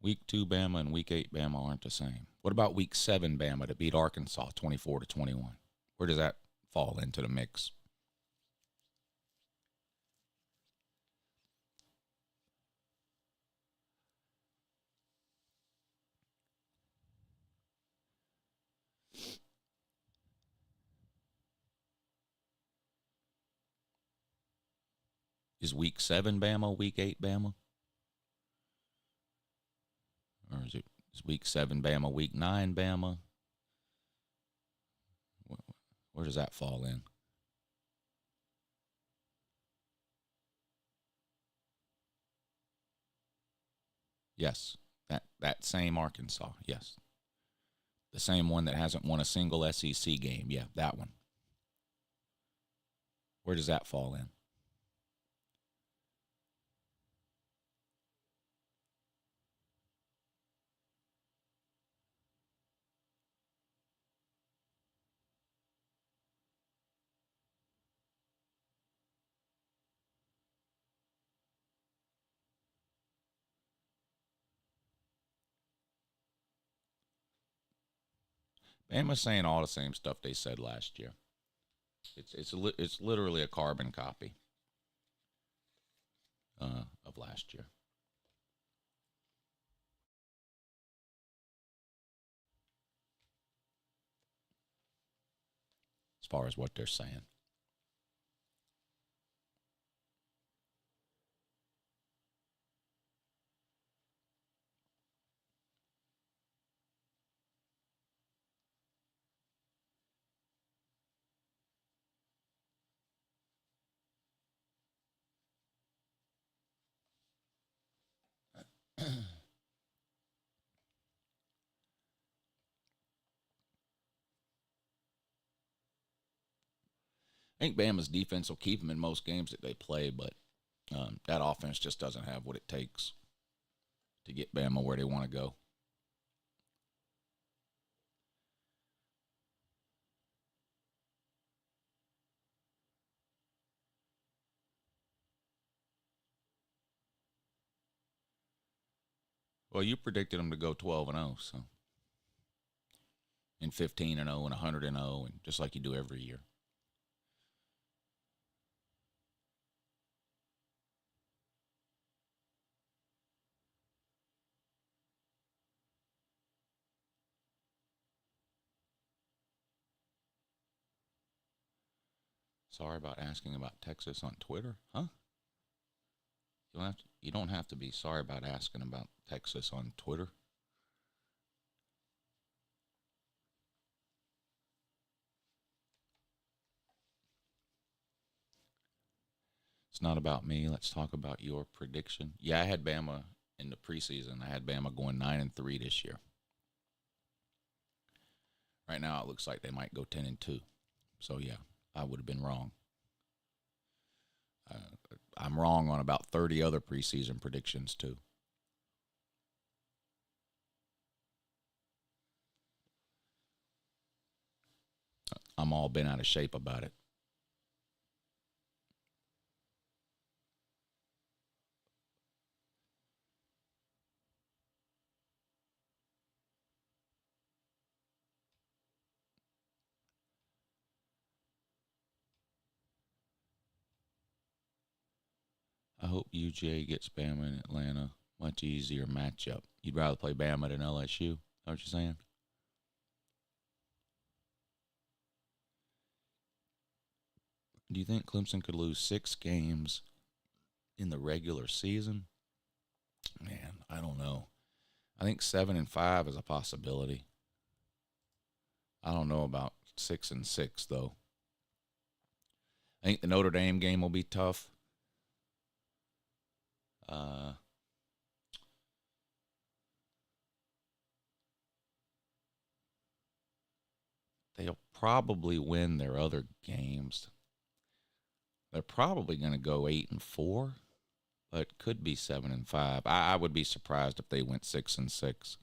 Week 2 Bama and Week 8 Bama aren't the same. What about Week 7 Bama to beat Arkansas 24-21? Where does that fall into the mix? Is Week 7 Bama, Week 8 Bama? Or is Week 7 Bama, Week 9 Bama? Where does that fall in? Yes, that same Arkansas, yes. The same one that hasn't won a single SEC game. Yeah, that one. Where does that fall in? Bama's saying all the same stuff they said last year. It's literally a carbon copy of last year. As far as what they're saying. I think Bama's defense will keep them in most games that they play, but that offense just doesn't have what it takes to get Bama where they want to go. Well, you predicted them to go 12-0, so. And 15-0 and 100-0, and just like you do every year. Sorry about asking about Texas on Twitter, huh? You don't have to be sorry about asking about Texas on Twitter. It's not about me. Let's talk about your prediction. Yeah, I had Bama in the preseason. I had Bama going 9-3 this year. Right now, it looks like they might go 10-2. So yeah, I would have been wrong. I'm wrong on about 30 other preseason predictions too. I'm all bent out of shape about it. I hope UJ gets Bama in Atlanta. Much easier matchup. You'd rather play Bama than LSU? Is that what you're saying? Do you think Clemson could lose 6 games in the regular season? Man, I don't know. I think 7-5 is a possibility. I don't know about 6-6 though. I think the Notre Dame game will be tough. They'll probably win their other games. They're probably going to go 8-4, but could be 7-5. I would be surprised if they went 6-6.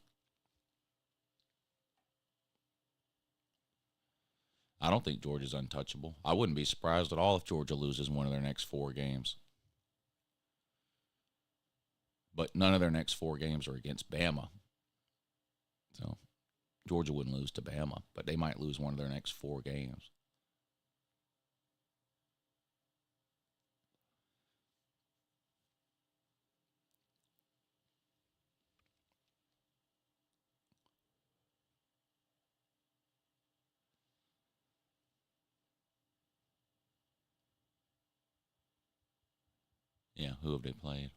I don't think Georgia's untouchable. I wouldn't be surprised at all if Georgia loses one of their next 4 games. But none of their next 4 games are against Bama. So Georgia wouldn't lose to Bama, but they might lose one of their next 4 games. Yeah, who have they played?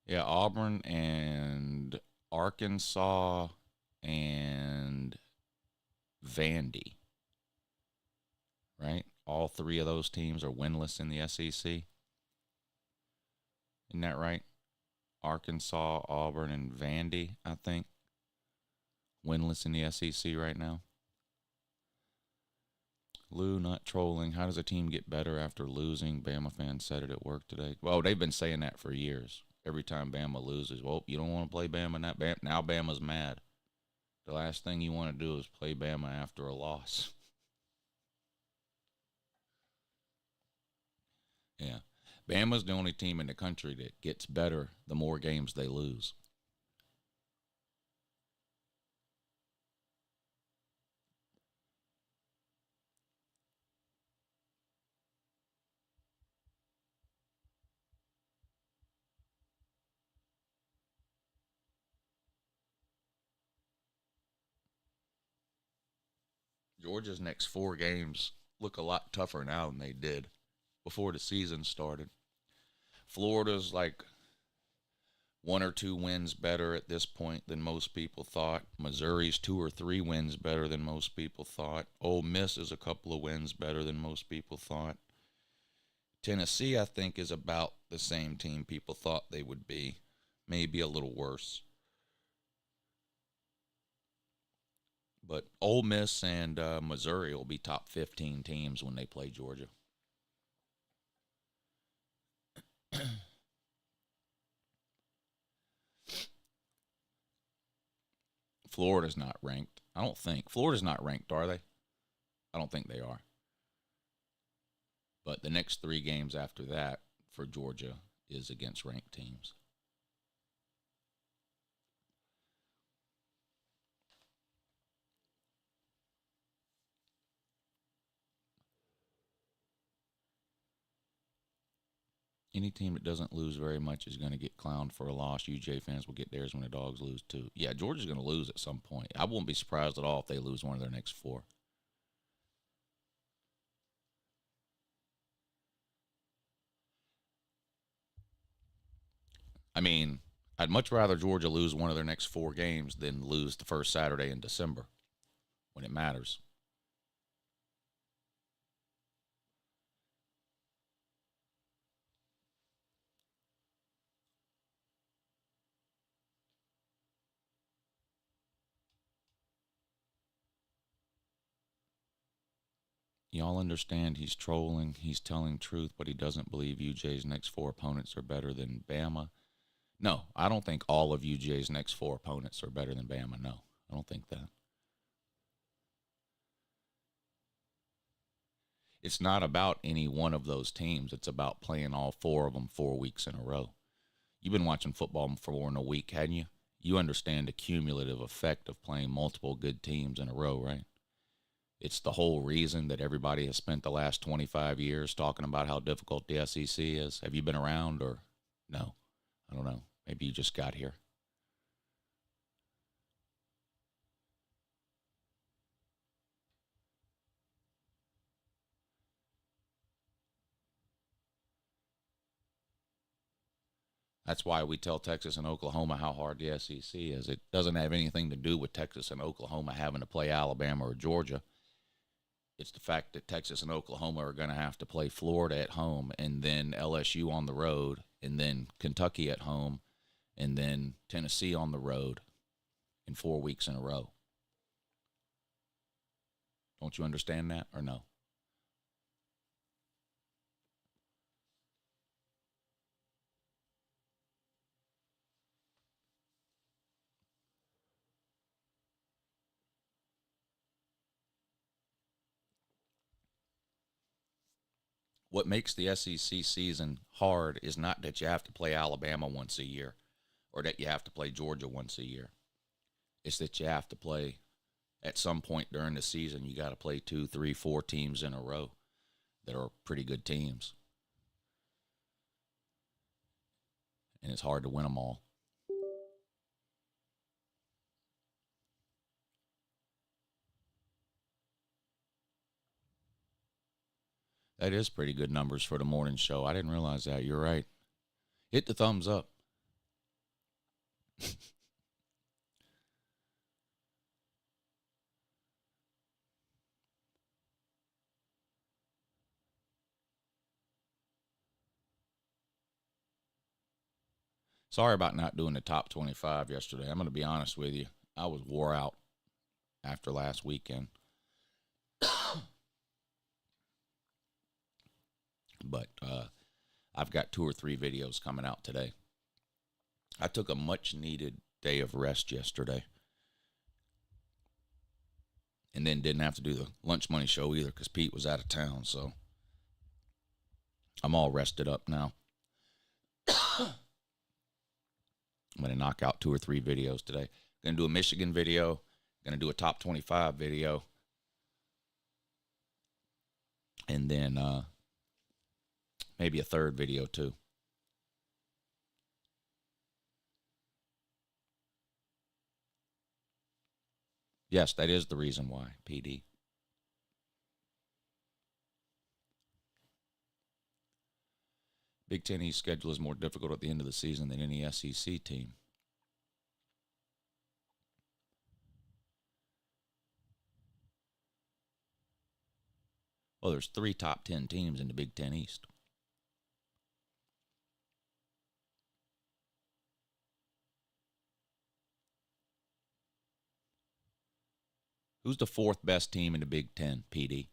Yeah, Auburn and Arkansas and Vandy. Right? All 3 of those teams are winless in the SEC. Isn't that right? Arkansas, Auburn, and Vandy, I think. Winless in the SEC right now. Lou, not trolling. How does a team get better after losing? Bama fans said it at work today. Well, they've been saying that for years. Every time Bama loses, well, you don't want to play Bama now. Bama's mad. The last thing you want to do is play Bama after a loss. Yeah. Bama's the only team in the country that gets better the more games they lose. Georgia's next 4 games look a lot tougher now than they did before the season started. Florida's like 1 or 2 wins better at this point than most people thought. Missouri's 2 or 3 wins better than most people thought. Ole Miss is a couple of wins better than most people thought. Tennessee, I think, is about the same team people thought they would be. Maybe a little worse. But Ole Miss and Missouri will be top 15 teams when they play Georgia. Florida's not ranked. I don't think. Florida's not ranked, are they? I don't think they are. But the next 3 games after that for Georgia is against ranked teams. Any team that doesn't lose very much is going to get clowned for a loss. UJ fans will get theirs when the Dogs lose, too. Yeah, Georgia's going to lose at some point. I won't be surprised at all if they lose one of their next 4. I mean, I'd much rather Georgia lose one of their next 4 games than lose the first Saturday in December when it matters. Y'all understand he's trolling, he's telling truth, but he doesn't believe UJ's next 4 opponents are better than Bama. No, I don't think all of UJ's next 4 opponents are better than Bama. No, I don't think that. It's not about any one of those teams. It's about playing all 4 of them 4 weeks in a row. You've been watching football for more than a week, hadn't you? You understand the cumulative effect of playing multiple good teams in a row, right? It's the whole reason that everybody has spent the last 25 years talking about how difficult the SEC is. Have you been around or no? I don't know. Maybe you just got here. That's why we tell Texas and Oklahoma how hard the SEC is. It doesn't have anything to do with Texas and Oklahoma having to play Alabama or Georgia. It's the fact that Texas and Oklahoma are going to have to play Florida at home, and then LSU on the road, and then Kentucky at home, and then Tennessee on the road in 4 weeks in a row. Don't you understand that, or no? What makes the SEC season hard is not that you have to play Alabama once a year or that you have to play Georgia once a year. It's that you have to play, at some point during the season, you got to play 2, 3, 4 teams in a row that are pretty good teams. And it's hard to win them all. That is pretty good numbers for the morning show. I didn't realize that. You're right. Hit the thumbs up. Sorry about not doing the top 25 yesterday. I'm going to be honest with you. I was wore out after last weekend. But I've got 2 or 3 videos coming out today. I took a much-needed day of rest yesterday. And then didn't have to do the lunch money show either because Pete was out of town. So I'm all rested up now. I'm going to knock out 2 or 3 videos today. Going to do a Michigan video. Going to do a top 25 video. And then maybe a third video too. Yes, that is the reason why, PD. Big Ten East schedule is more difficult at the end of the season than any SEC team. Well, there's 3 top 10 teams in the Big Ten East. Who's the 4th best team in the Big Ten, PD?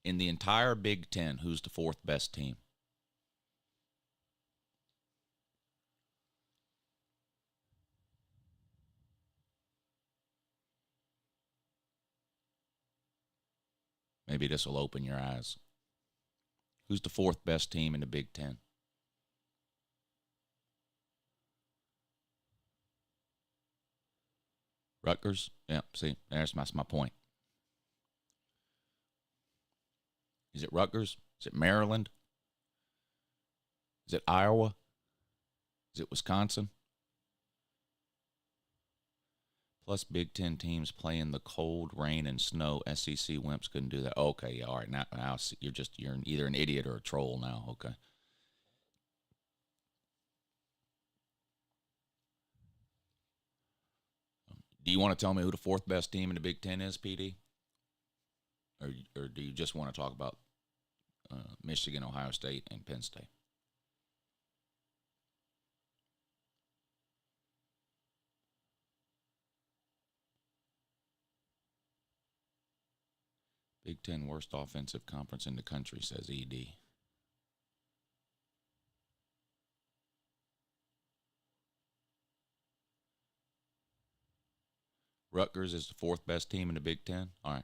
In the entire Big Ten, who's the 4th best team? Maybe this will open your eyes. Who's the 4th best team in the Big Ten? Rutgers? Yeah, see, that's my point. Is it Rutgers? Is it Maryland? Is it Iowa? Is it Wisconsin? Plus Big Ten teams play in the cold, rain, and snow. SEC wimps couldn't do that. Okay, yeah, all right. Now you're either an idiot or a troll now. Okay. Do you want to tell me who the 4th best team in the Big Ten is, PD? Or do you just want to talk about Michigan, Ohio State, and Penn State? Big Ten worst offensive conference in the country, says ED. Rutgers is the 4th best team in the Big Ten? All right.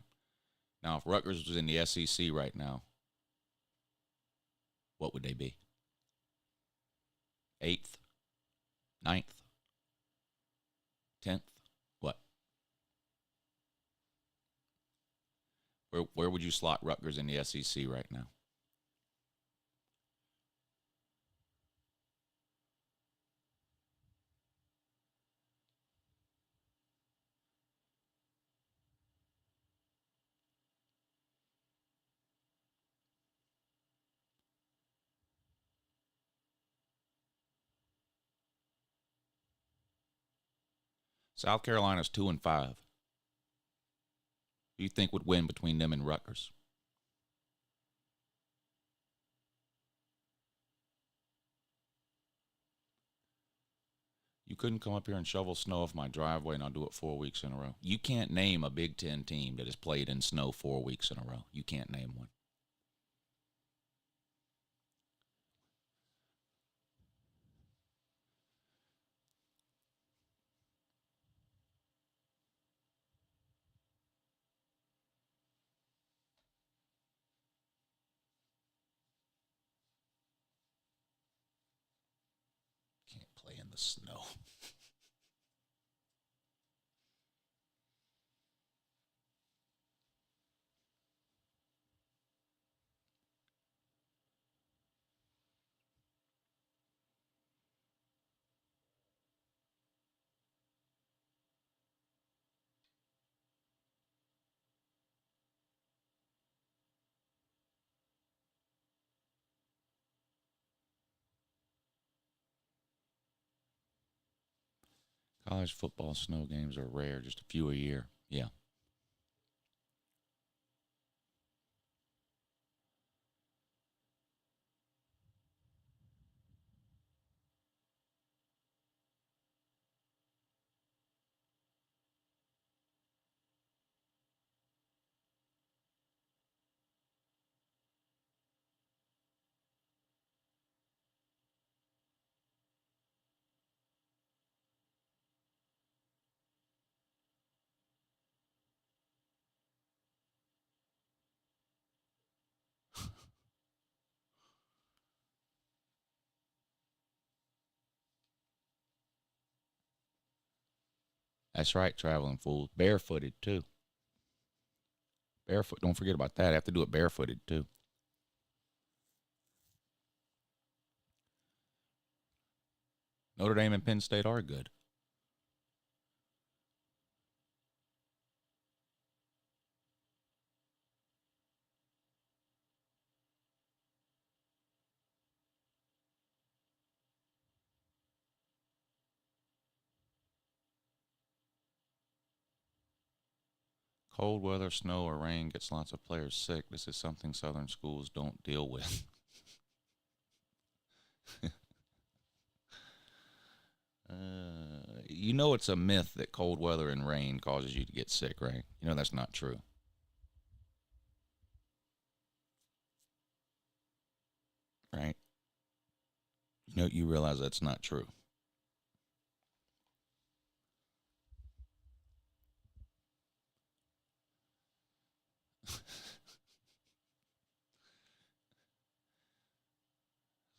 Now, if Rutgers was in the SEC right now, what would they be? 8th? 9th? 10th? What? Where would you slot Rutgers in the SEC right now? South Carolina's 2-5. Who you think would win between them and Rutgers? You couldn't come up here and shovel snow off my driveway and I'll do it 4 weeks in a row. You can't name a Big Ten team that has played in snow 4 weeks in a row. You can't name one. Can't play in the snow. College football snow games are rare, just a few a year. Yeah. That's right, traveling fools. Barefooted, too. Barefoot. Don't forget about that. I have to do it barefooted, too. Notre Dame and Penn State are good. Cold weather, snow, or rain gets lots of players sick. This is something Southern schools don't deal with. You know it's a myth that cold weather and rain causes you to get sick, right? You know that's not true. Right? You realize that's not true.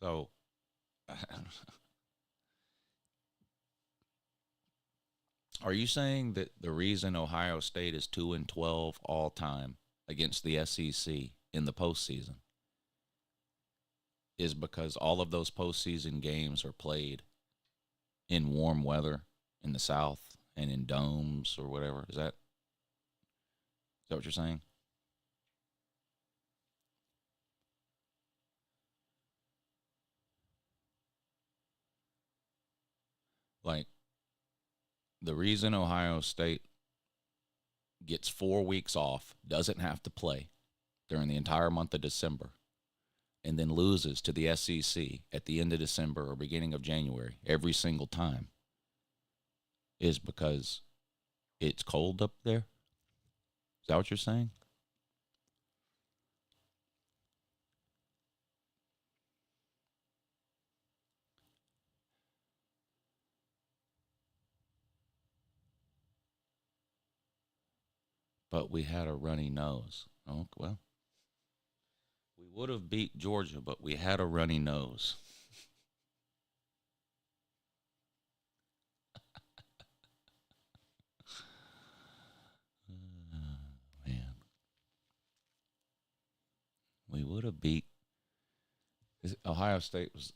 So, are you saying that the reason Ohio State is 2-12 all time against the SEC in the postseason is because all of those postseason games are played in warm weather in the South and in domes or whatever? Is that what you're saying? Like, the reason Ohio State gets 4 weeks off, doesn't have to play during the entire month of December, and then loses to the SEC at the end of December or beginning of January every single time is because it's cold up there? Is that what you're saying? But we had a runny nose. Oh, well. We would have beat Georgia, but we had a runny nose. Man. We would have beat Ohio State's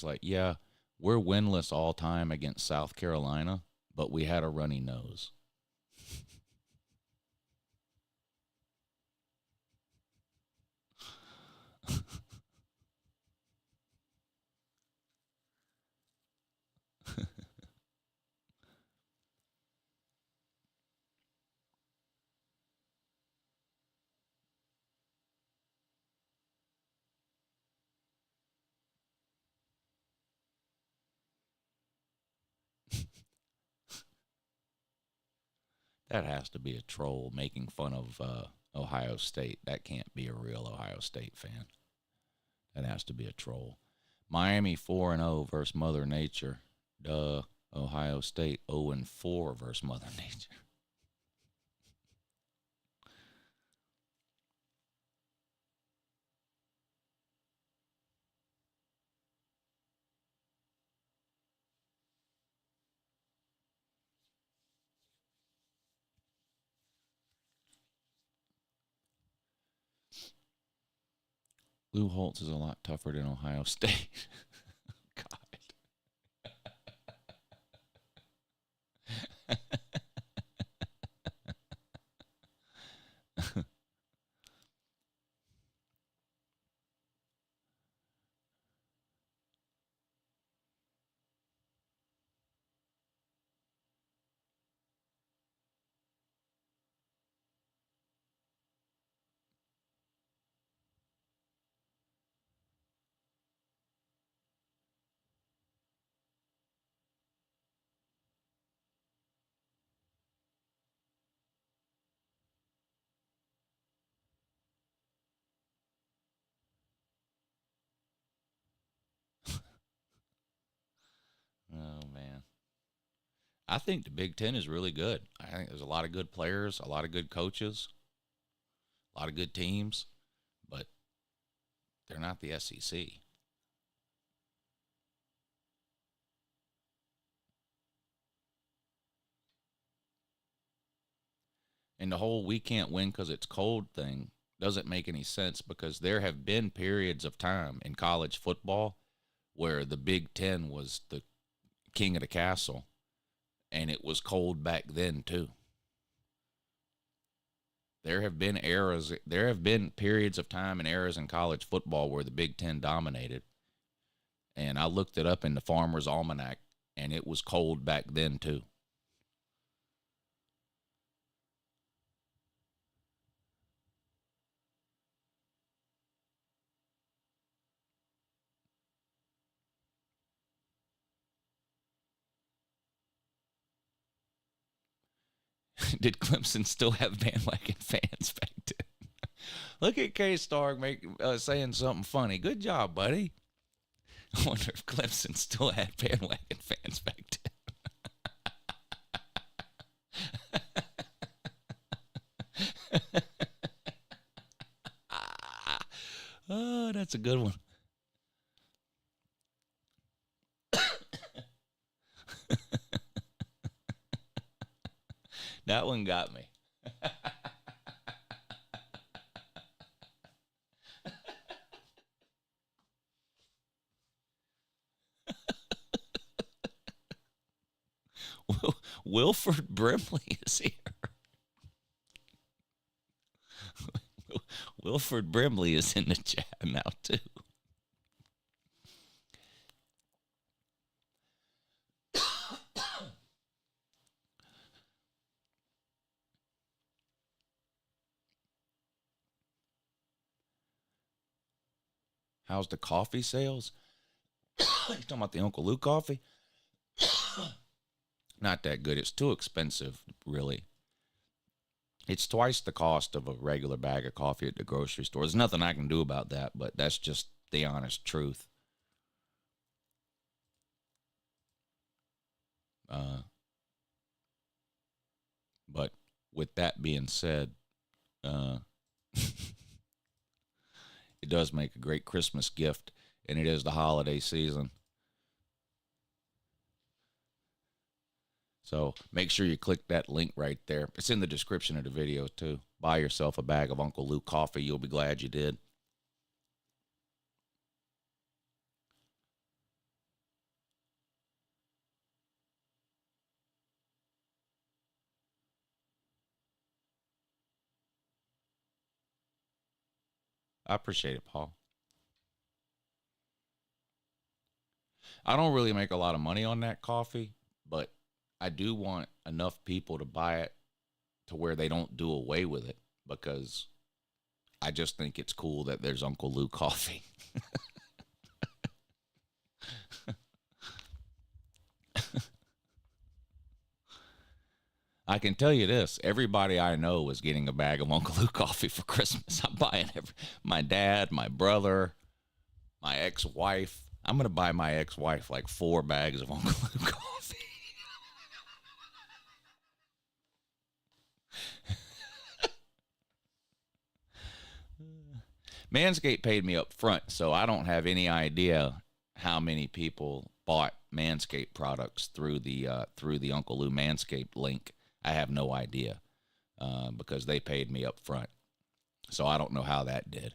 like, yeah, we're winless all time against South Carolina, but we had a runny nose. That has to be a troll making fun of Ohio State. That can't be a real Ohio State fan. That has to be a troll. Miami 4-0 versus Mother Nature. Duh. Ohio State 0-4 versus Mother Nature. Lou Holtz is a lot tougher than Ohio State. God. Oh, man. I think the Big Ten is really good. I think there's a lot of good players, a lot of good coaches, a lot of good teams, but they're not the SEC. And the whole we can't win because it's cold thing doesn't make any sense, because there have been periods of time in college football where the Big Ten was the king of the castle, and it was cold back then too. There have been periods of time and eras in college football where the Big Ten dominated. And I looked it up in the Farmer's Almanac, and it was cold back then too. Did Clemson still have bandwagon fans back then? Look at K-Star saying something funny. Good job, buddy. I wonder if Clemson still had bandwagon fans back then. Oh, that's a good one. That one got me. Wilford Brimley is here. Wilford Brimley is in the chat now, too. How's the coffee sales? You talking about the Uncle Lou coffee? Not that good. It's too expensive, really. It's twice the cost of a regular bag of coffee at the grocery store. There's nothing I can do about that, but that's just the honest truth. But with that being said, it does make a great Christmas gift, and it is the holiday season. So make sure you click that link right there. It's in the description of the video, too. Buy yourself a bag of Uncle Lou coffee. You'll be glad you did. I appreciate it, Paul. I don't really make a lot of money on that coffee, but I do want enough people to buy it to where they don't do away with it, because I just think it's cool that there's Uncle Lou coffee. I can tell you this: everybody I know is getting a bag of Uncle Lou coffee for Christmas. I'm buying my dad, my brother, my ex-wife. I'm gonna buy my ex-wife like 4 bags of Uncle Lou coffee. Manscaped paid me up front, so I don't have any idea how many people bought Manscaped products through the Uncle Lou Manscaped link. I have no idea because they paid me up front, so I don't know how that did.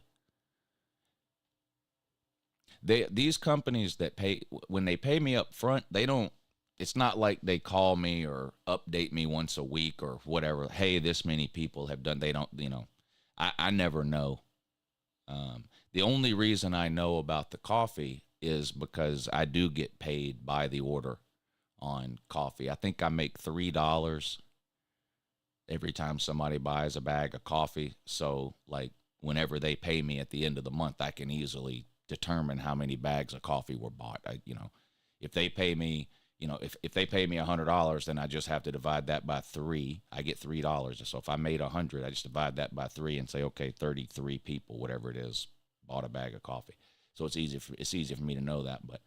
These companies that pay, when they pay me up front, they don't. It's not like they call me or update me once a week or whatever. Hey, this many people have done. They don't. I never know. The only reason I know about the coffee is because I do get paid by the order on coffee. I think I make $3 every time somebody buys a bag of coffee. So, like, whenever they pay me at the end of the month, I can easily determine how many bags of coffee were bought. If they pay me, if they pay me $100, then I just have to divide that by 3. I get $3. So if I made 100, I just divide that by 3 and say, okay, 33 people, whatever it is, bought a bag of coffee. So it's easy for me to know that. But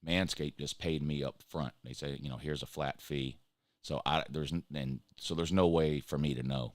Manscaped just paid me up front. They say, here's a flat fee. So there's no way for me to know.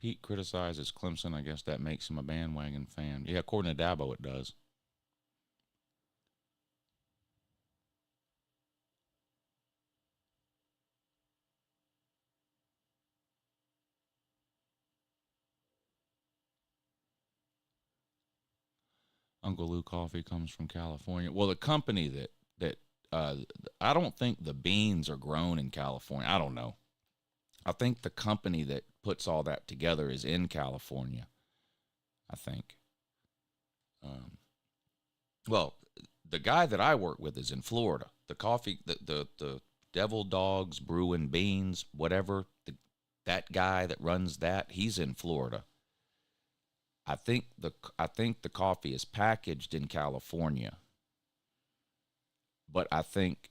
Pete criticizes Clemson. I guess that makes him a bandwagon fan. Yeah, according to Dabo, it does. Uncle Lou coffee comes from California. Well, the company that I don't think the beans are grown in California. I don't know. I think the company that puts all that together is in California, I think. Well, the guy that I work with is in Florida. The coffee, the Devil Dogs Brewing Beans, whatever, that guy that runs that, he's in Florida. I think the coffee is packaged in California, but I think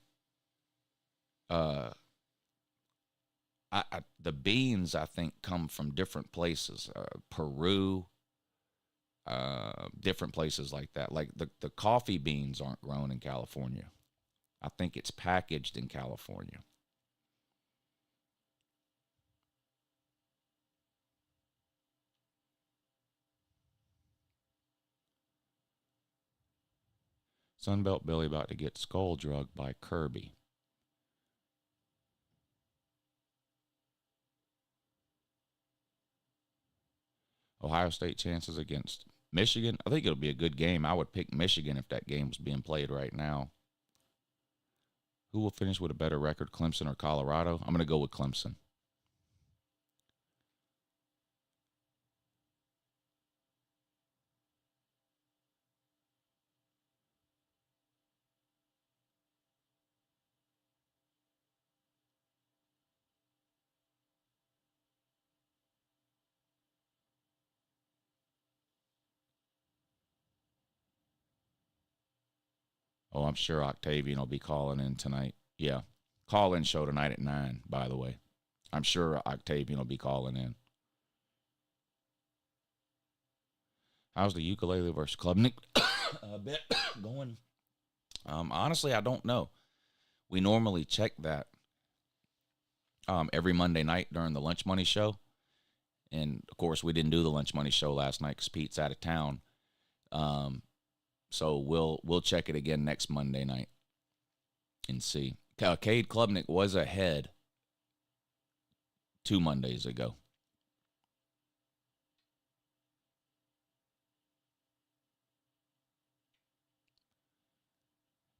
the beans, I think, come from different places, Peru, different places like that. Like the coffee beans aren't grown in California. I think it's packaged in California. Sunbelt Billy about to get skull drugged by Kirby. Ohio State chances against Michigan. I think it'll be a good game. I would pick Michigan if that game was being played right now. Who will finish with a better record, Clemson or Colorado? I'm going to go with Clemson. Oh, I'm sure Octavian will be calling in tonight. Yeah. Call-in show tonight at 9, by the way. I'm sure Octavian will be calling in. How's the ukulele versus Klubnik bet going? Honestly, I don't know. We normally check that every Monday night during the Lunch Money Show. And, of course, we didn't do the Lunch Money Show last night because Pete's out of town. So we'll check it again next Monday night and see. Cade Klubnik was ahead 2 Mondays ago.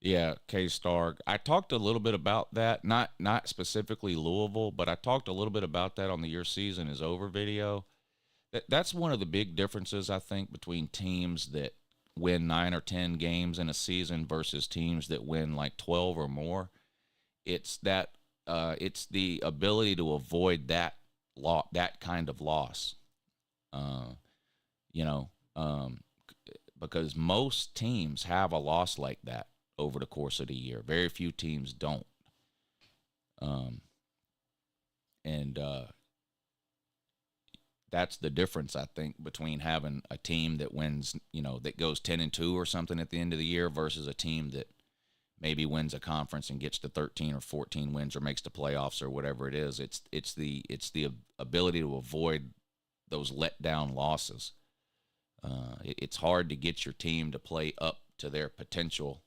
Yeah, K-Star. I talked a little bit about that, not specifically Louisville, but I talked a little bit about that on the Your Season Is Over video. That's one of the big differences, I think, between teams that win 9 or 10 games in a season versus teams that win like 12 or more. It's it's the ability to avoid that kind of loss. You know, because most teams have a loss like that over the course of the year. Very few teams don't. And that's the difference, I think, between having a team that wins, that goes 10-2 or something at the end of the year versus a team that maybe wins a conference and gets to 13 or 14 wins or makes the playoffs or whatever it is. It's the ability to avoid those letdown losses. It's hard to get your team to play up to their potential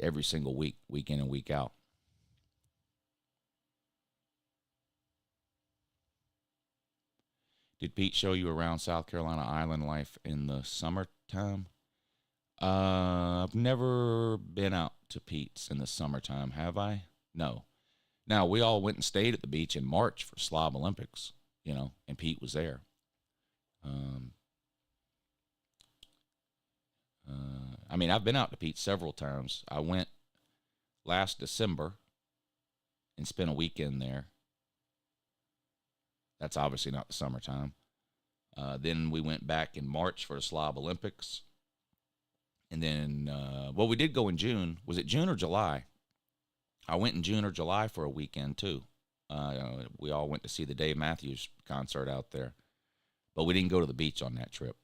every single week in and week out. Did Pete show you around South Carolina island life in the summertime? I've never been out to Pete's in the summertime, have I? No. Now, we all went and stayed at the beach in March for Slob Olympics, and Pete was there. I've been out to Pete several times. I went last December and spent a weekend there. That's obviously not the summertime. Then we went back in March for the Slob Olympics. And then, we did go in June. Was it June or July? I went in June or July for a weekend, too. We all went to see the Dave Matthews concert out there. But we didn't go to the beach on that trip.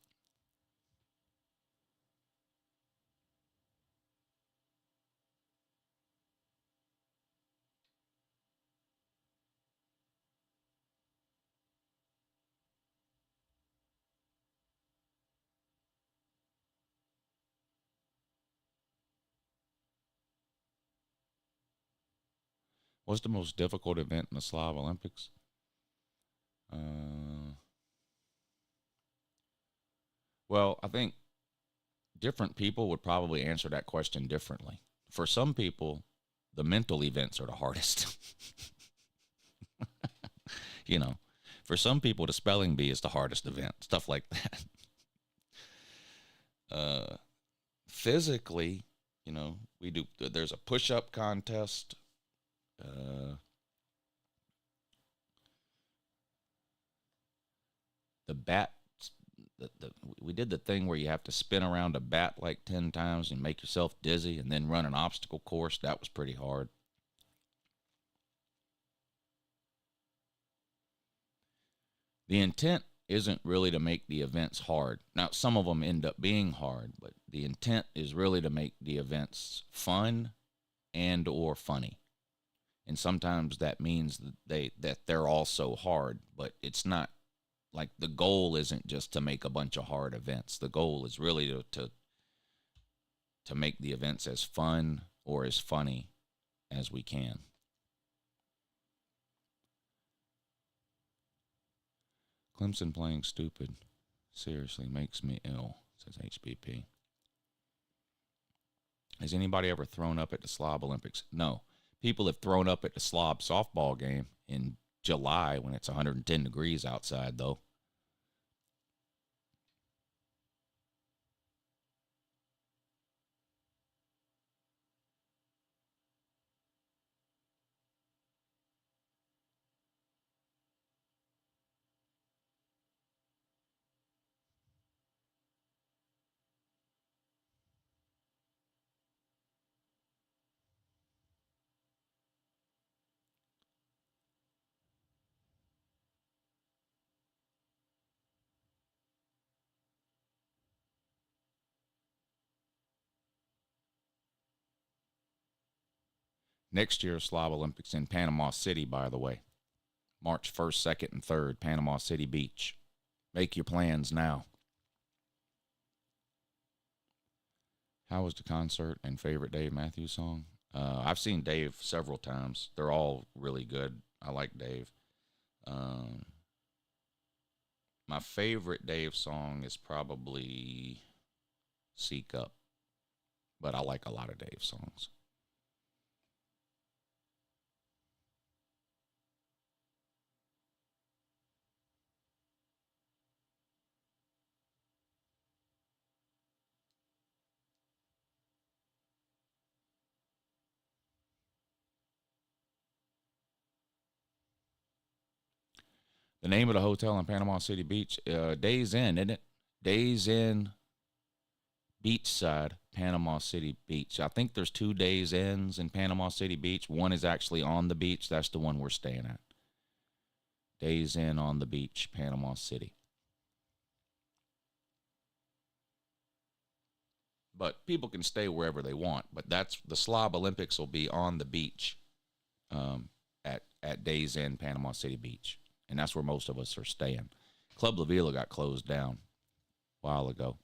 What's the most difficult event in the Slob Olympics? I think different people would probably answer that question differently. For some people, the mental events are the hardest. For some people, the spelling bee is the hardest event, stuff like that. Physically, there's a push-up contest. The bat, we did the thing where you have to spin around a bat like 10 times and make yourself dizzy and then run an obstacle course. That was pretty hard. The intent isn't really to make the events hard. Now, some of them end up being hard, but the intent is really to make the events fun and or funny. And sometimes that means that they're also hard, but it's not like the goal isn't just to make a bunch of hard events. The goal is really to make the events as fun or as funny as we can. Clemson playing stupid seriously makes me ill, says HBP. Has anybody ever thrown up at the Slob Olympics? No. People have thrown up at the Slob softball game in July when it's 110 degrees outside, though. Next year's Slob Olympics in Panama City, by the way. March 1st, 2nd, and 3rd, Panama City Beach. Make your plans now. How was the concert and favorite Dave Matthews song? I've seen Dave several times. They're all really good. I like Dave. My favorite Dave song is probably Seek Up. But I like a lot of Dave songs. The name of the hotel in Panama City Beach, Days Inn, isn't it? Days Inn, Beachside, Panama City Beach. I think there's 2 Days Inns in Panama City Beach. One is actually on the beach. That's the one we're staying at. Days Inn on the beach, Panama City. But people can stay wherever they want. But that's the Slob Olympics will be on the beach at Days Inn, Panama City Beach. And that's where most of us are staying. Club La Vila got closed down a while ago.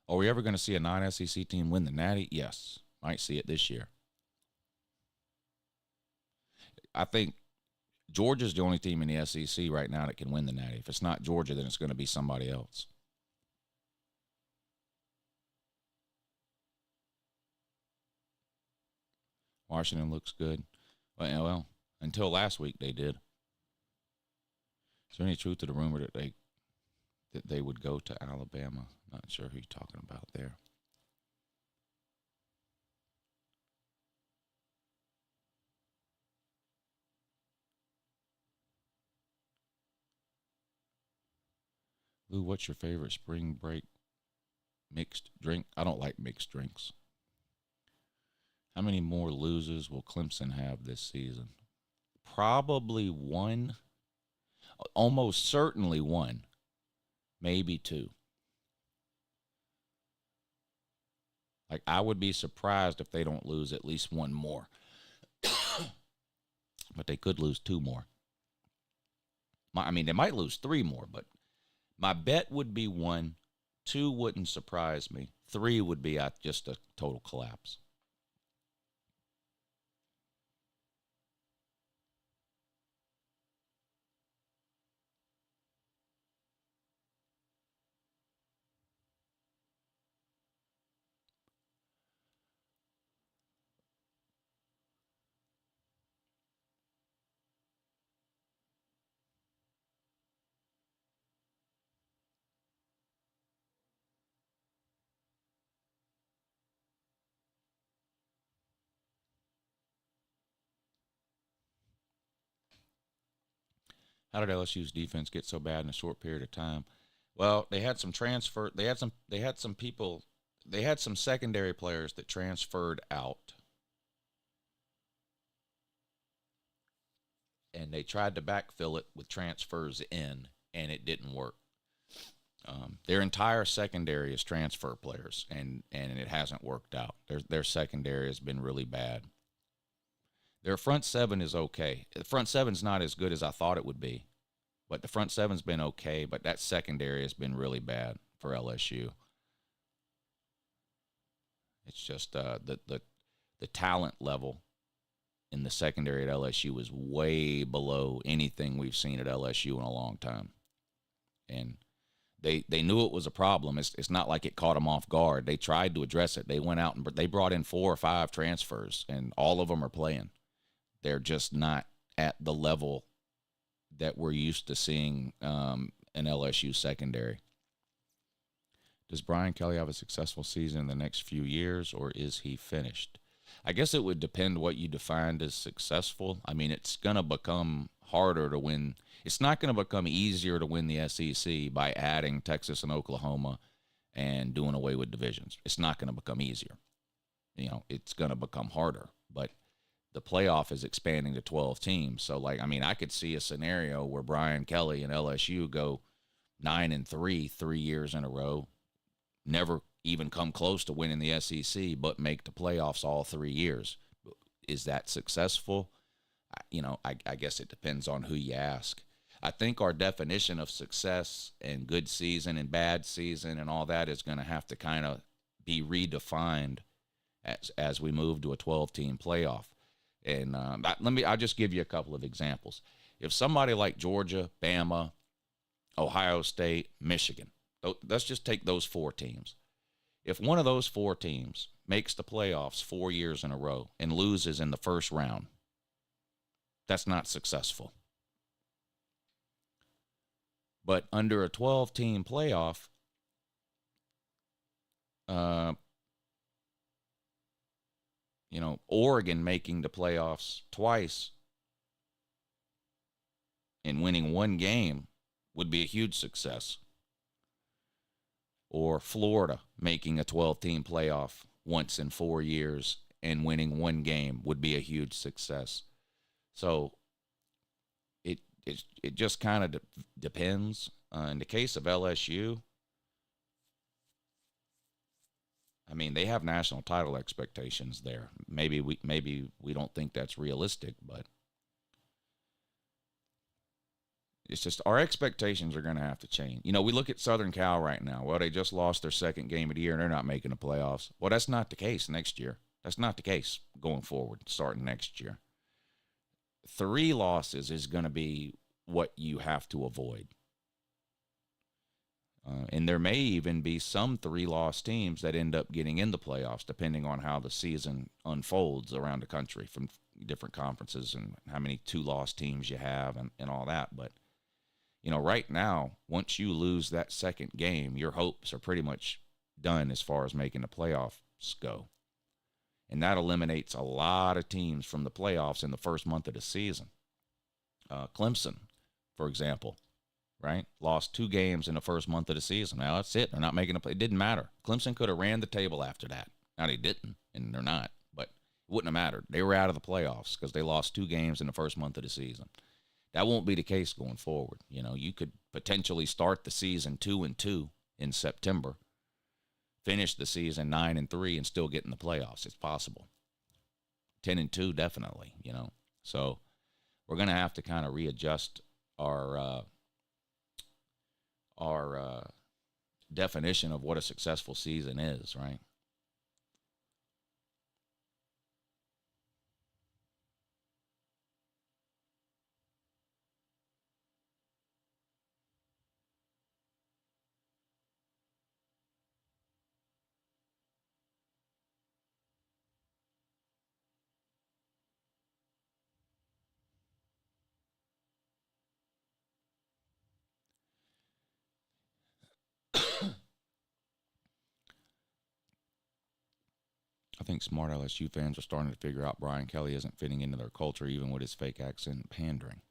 Are we ever going to see a non-SEC team win the Natty? Yes. Might see it this year. I think Georgia's the only team in the SEC right now that can win the Natty. If it's not Georgia, then it's going to be somebody else. Washington looks good. Well, until last week they did. Is there any truth to the rumor that they would go to Alabama? Not sure who you're talking about there. Lou, what's your favorite spring break mixed drink? I don't like mixed drinks. How many more losers will Clemson have this season? Probably one. Almost certainly one. Maybe two. Like, I would be surprised if they don't lose at least one more. But they could lose two more. They might lose three more, but my bet would be one. Two wouldn't surprise me. Three would be just a total collapse. How did LSU's defense get so bad in a short period of time? Well, they had some transfer. They had some people. They had some secondary players that transferred out, and they tried to backfill it with transfers in, and it didn't work. Their entire secondary is transfer players, and it hasn't worked out. Their secondary has been really bad. Their front seven is okay. The front seven's not as good as I thought it would be, but the front seven's been okay, but that secondary has been really bad for LSU. It's just the talent level in the secondary at LSU is way below anything we've seen at LSU in a long time. And they knew it was a problem. It's not like it caught them off guard. They tried to address it. They went out and they brought in 4 or 5 transfers, and all of them are playing. They're just not at the level that we're used to seeing an LSU secondary. Does Brian Kelly have a successful season in the next few years, or is he finished? I guess it would depend what you defined as successful. It's going to become harder to win. It's not going to become easier to win the SEC by adding Texas and Oklahoma and doing away with divisions. It's not going to become easier. It's going to become harder, but the playoff is expanding to 12 teams. So, I could see a scenario where Brian Kelly and LSU go 9-3 3 years in a row, never even come close to winning the SEC, but make the playoffs all 3 years. Is that successful? I guess it depends on who you ask. I think our definition of success and good season and bad season and all that is going to have to kind of be redefined as we move to a 12-team playoff. And I'll just give you a couple of examples. If somebody like Georgia, Bama, Ohio State, Michigan, let's just take those 4 teams. If one of those 4 teams makes the playoffs 4 years in a row and loses in the first round, that's not successful. But under a 12-team playoff, Oregon making the playoffs twice and winning one game would be a huge success. Or Florida making a 12-team playoff once in 4 years and winning one game would be a huge success. So it just kind of depends. In the case of LSU, I mean, they have national title expectations there. Maybe we don't think that's realistic, but it's just our expectations are going to have to change. We look at Southern Cal right now. Well, they just lost their second game of the year, and they're not making the playoffs. Well, that's not the case next year. That's not the case going forward, starting next year. 3 losses is going to be what you have to avoid. And there may even be some 3-loss teams that end up getting in the playoffs, depending on how the season unfolds around the country from different conferences and how many 2-loss teams you have and all that. But, right now, once you lose that second game, your hopes are pretty much done as far as making the playoffs go. And that eliminates a lot of teams from the playoffs in the first month of the season. Clemson, for example, right? Lost 2 games in the first month of the season. Now, that's it. They're not making it didn't matter. Clemson could have ran the table after that. Now, they didn't, and they're not. But it wouldn't have mattered. They were out of the playoffs because they lost 2 games in the first month of the season. That won't be the case going forward. You could potentially start the season 2-2 in September, finish the season 9-3, and still get in the playoffs. It's possible. 10-2, definitely. So we're going to have to kind of readjust our definition of what a successful season is, right? I think smart LSU fans are starting to figure out Brian Kelly isn't fitting into their culture, even with his fake accent and pandering.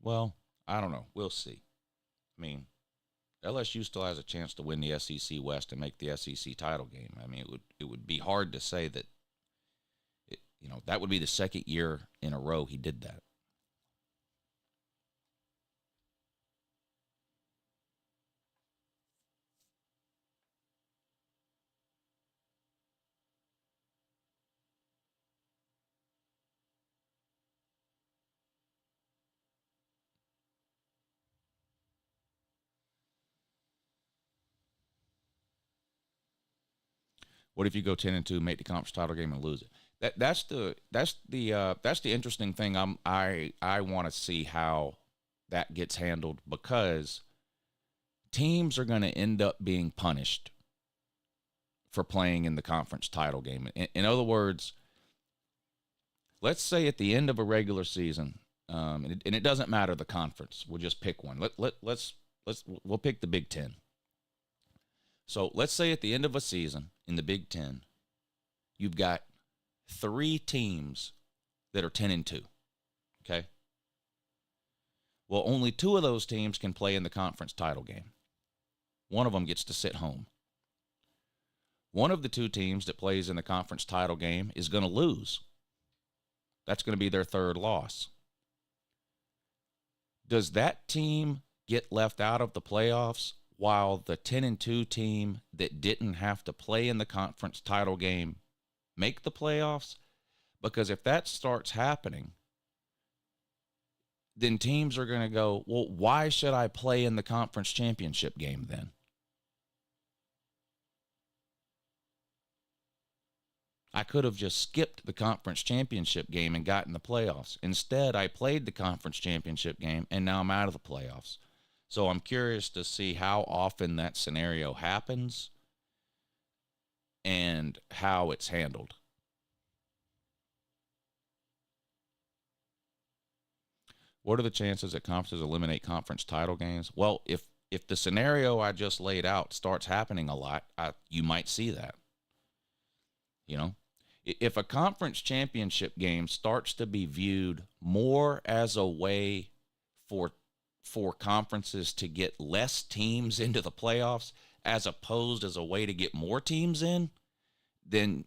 Well, I don't know. We'll see. I mean, LSU still has a chance to win the SEC West and make the SEC title game. I mean, it would be hard to say that, that would be the second year in a row he did that. What if you go 10-2, make the conference title game, and lose it? That's the interesting thing. I want to see how that gets handled, because teams are going to end up being punished for playing in the conference title game. In other words, let's say at the end of a regular season, and it doesn't matter the conference. We'll just pick one. We'll pick the Big Ten. So let's say at the end of a season in the Big Ten, you've got 3 teams that are 10-2, okay? Well, only 2 of those teams can play in the conference title game. One of them gets to sit home. One of the 2 teams that plays in the conference title game is going to lose. That's going to be their 3rd loss. Does that team get left out of the playoffs while the 10-2 team that didn't have to play in the conference title game make the playoffs? Because if that starts happening, then teams are going to go, well, why should I play in the conference championship game then? I could have just skipped the conference championship game and gotten the playoffs. Instead, I played the conference championship game, and now I'm out of the playoffs. So I'm curious to see how often that scenario happens and how it's handled. What are the chances that conferences eliminate conference title games? Well, if the scenario I just laid out starts happening a lot, you might see that. You know, if a conference championship game starts to be viewed more as a way for conferences to get less teams into the playoffs as opposed as a way to get more teams in, then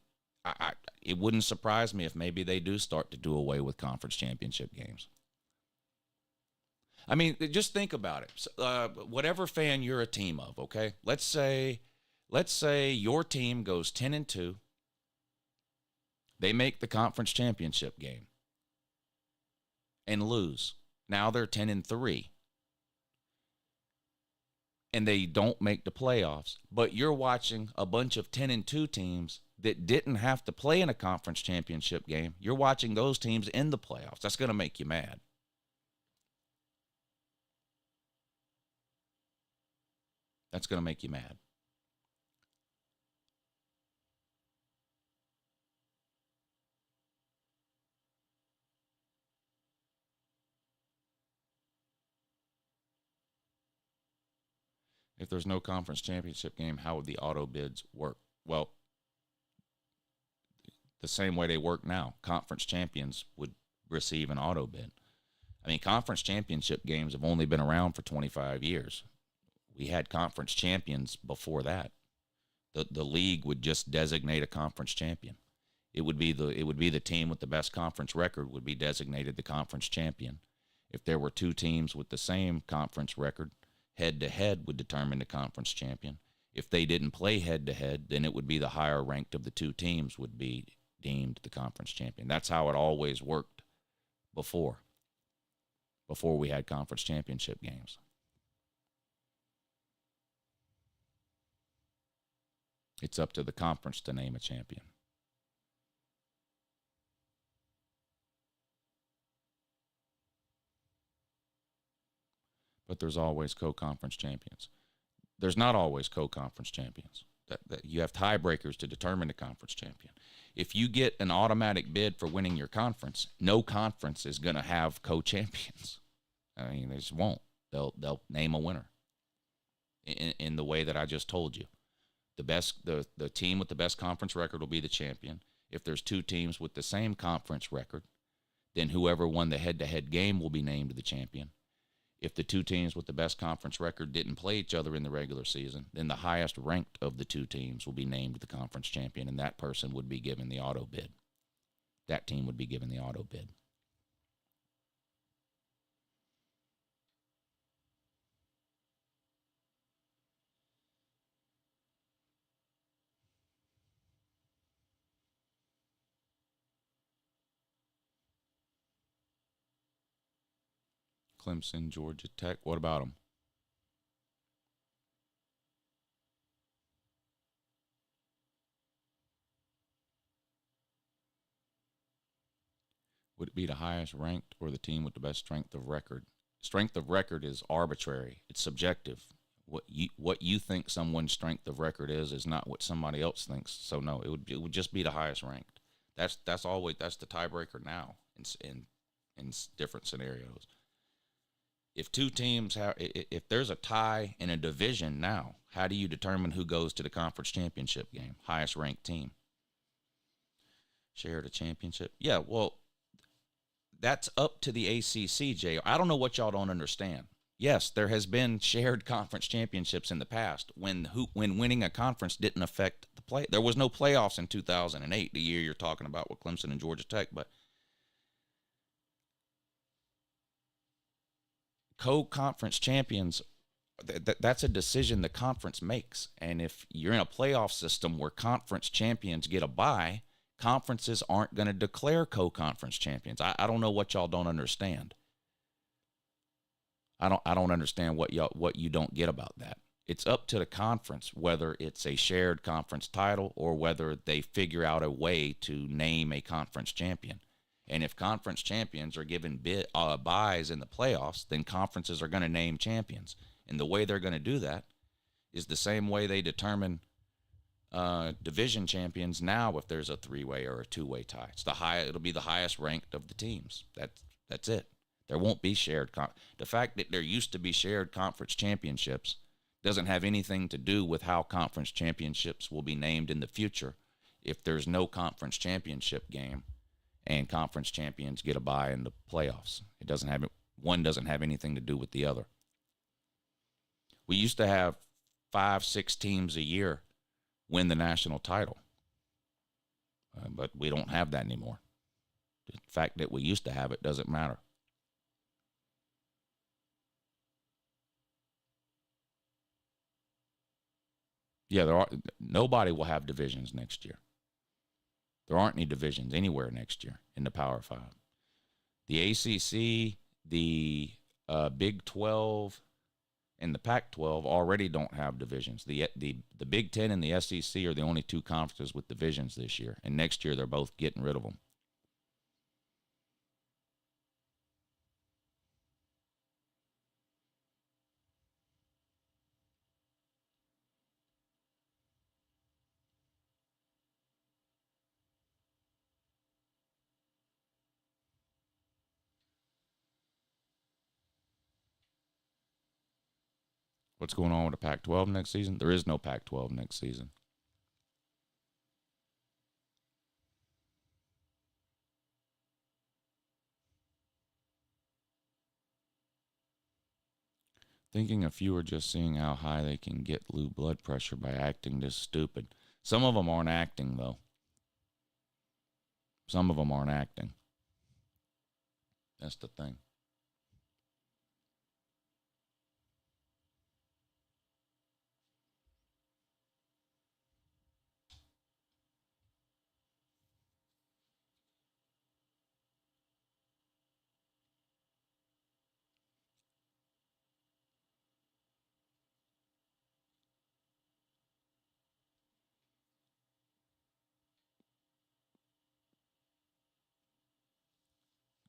it wouldn't surprise me if maybe they do start to do away with conference championship games. I mean, just think about it. Whatever fan you're a team of, okay? Let's say your team goes 10-2. They make the conference championship game and lose. Now they're 10-3. And they don't make the playoffs. But you're watching a bunch of 10-2 teams that didn't have to play in a conference championship game. You're watching those teams in the playoffs. That's going to make you mad. That's going to make you mad. If there's no conference championship game, how would the auto bids work? Well, the same way they work now. Conference champions would receive an auto bid. I mean, conference championship games have only been around for 25 years. We had conference champions before that. The league would just designate a conference champion. It would be the team with the best conference record would be designated the conference champion. If there were two teams with the same conference record, head-to-head would determine the conference champion. If they didn't play head-to-head, then it would be the higher ranked of the two teams would be deemed the conference champion. That's how it always worked before we had conference championship games. It's up to the conference to name a champion. But there's always co-conference champions. There's not always co-conference champions. That you have tiebreakers to determine the conference champion. If you get an automatic bid for winning your conference, no conference is going to have co-champions. I mean, they just won't. They'll name a winner in the way that I just told you. The team with the best conference record will be the champion. If there's two teams with the same conference record, then whoever won the head-to-head game will be named the champion. If the two teams with the best conference record didn't play each other in the regular season, then the highest ranked of the two teams will be named the conference champion, and that person would be given the auto bid. That team would be given the auto bid. Clemson, Georgia Tech. What about them? Would it be the highest ranked or the team with the best strength of record? Strength of record is arbitrary. It's subjective. What you think someone's strength of record is not what somebody else thinks. So no, it would just be the highest ranked. That's the tiebreaker now in different scenarios. If two teams if there's a tie in a division now, how do you determine who goes to the conference championship game? Highest ranked team. Share the championship. Yeah, well, that's up to the ACC, Jay. I don't know what y'all don't understand. Yes, there has been shared conference championships in the past when winning a conference didn't affect the play. There was no playoffs in 2008, the year you're talking about with Clemson and Georgia Tech, but co-conference champions, that's a decision the conference makes. And if you're in a playoff system where conference champions get a bye, conferences aren't going to declare co-conference champions. I don't know what y'all don't understand. I don't understand what you don't get about that. It's up to the conference whether it's a shared conference title or whether they figure out a way to name a conference champion. And if conference champions are given buys in the playoffs, then conferences are going to name champions. And the way they're going to do that is the same way they determine division champions now if there's a three-way or a two-way tie. It'll be the highest ranked of the teams. That's it. There won't be shared. The fact that there used to be shared conference championships doesn't have anything to do with how conference championships will be named in the future if there's no conference championship game and conference champions get a bye in the playoffs. One doesn't have anything to do with the other. We used to have 5-6 teams a year win the national title, but we don't have that anymore. The fact that we used to have it doesn't matter. Yeah, nobody will have divisions next year. There aren't any divisions anywhere next year in the Power Five. The ACC, the Big 12, and the Pac-12 already don't have divisions. The Big 10 and the SEC are the only two conferences with divisions this year, and next year they're both getting rid of them. What's going on with the Pac-12 next season? There is no Pac-12 next season. Thinking a few are just seeing how high they can get low blood pressure by acting this stupid. Some of them aren't acting, though. Some of them aren't acting. That's the thing.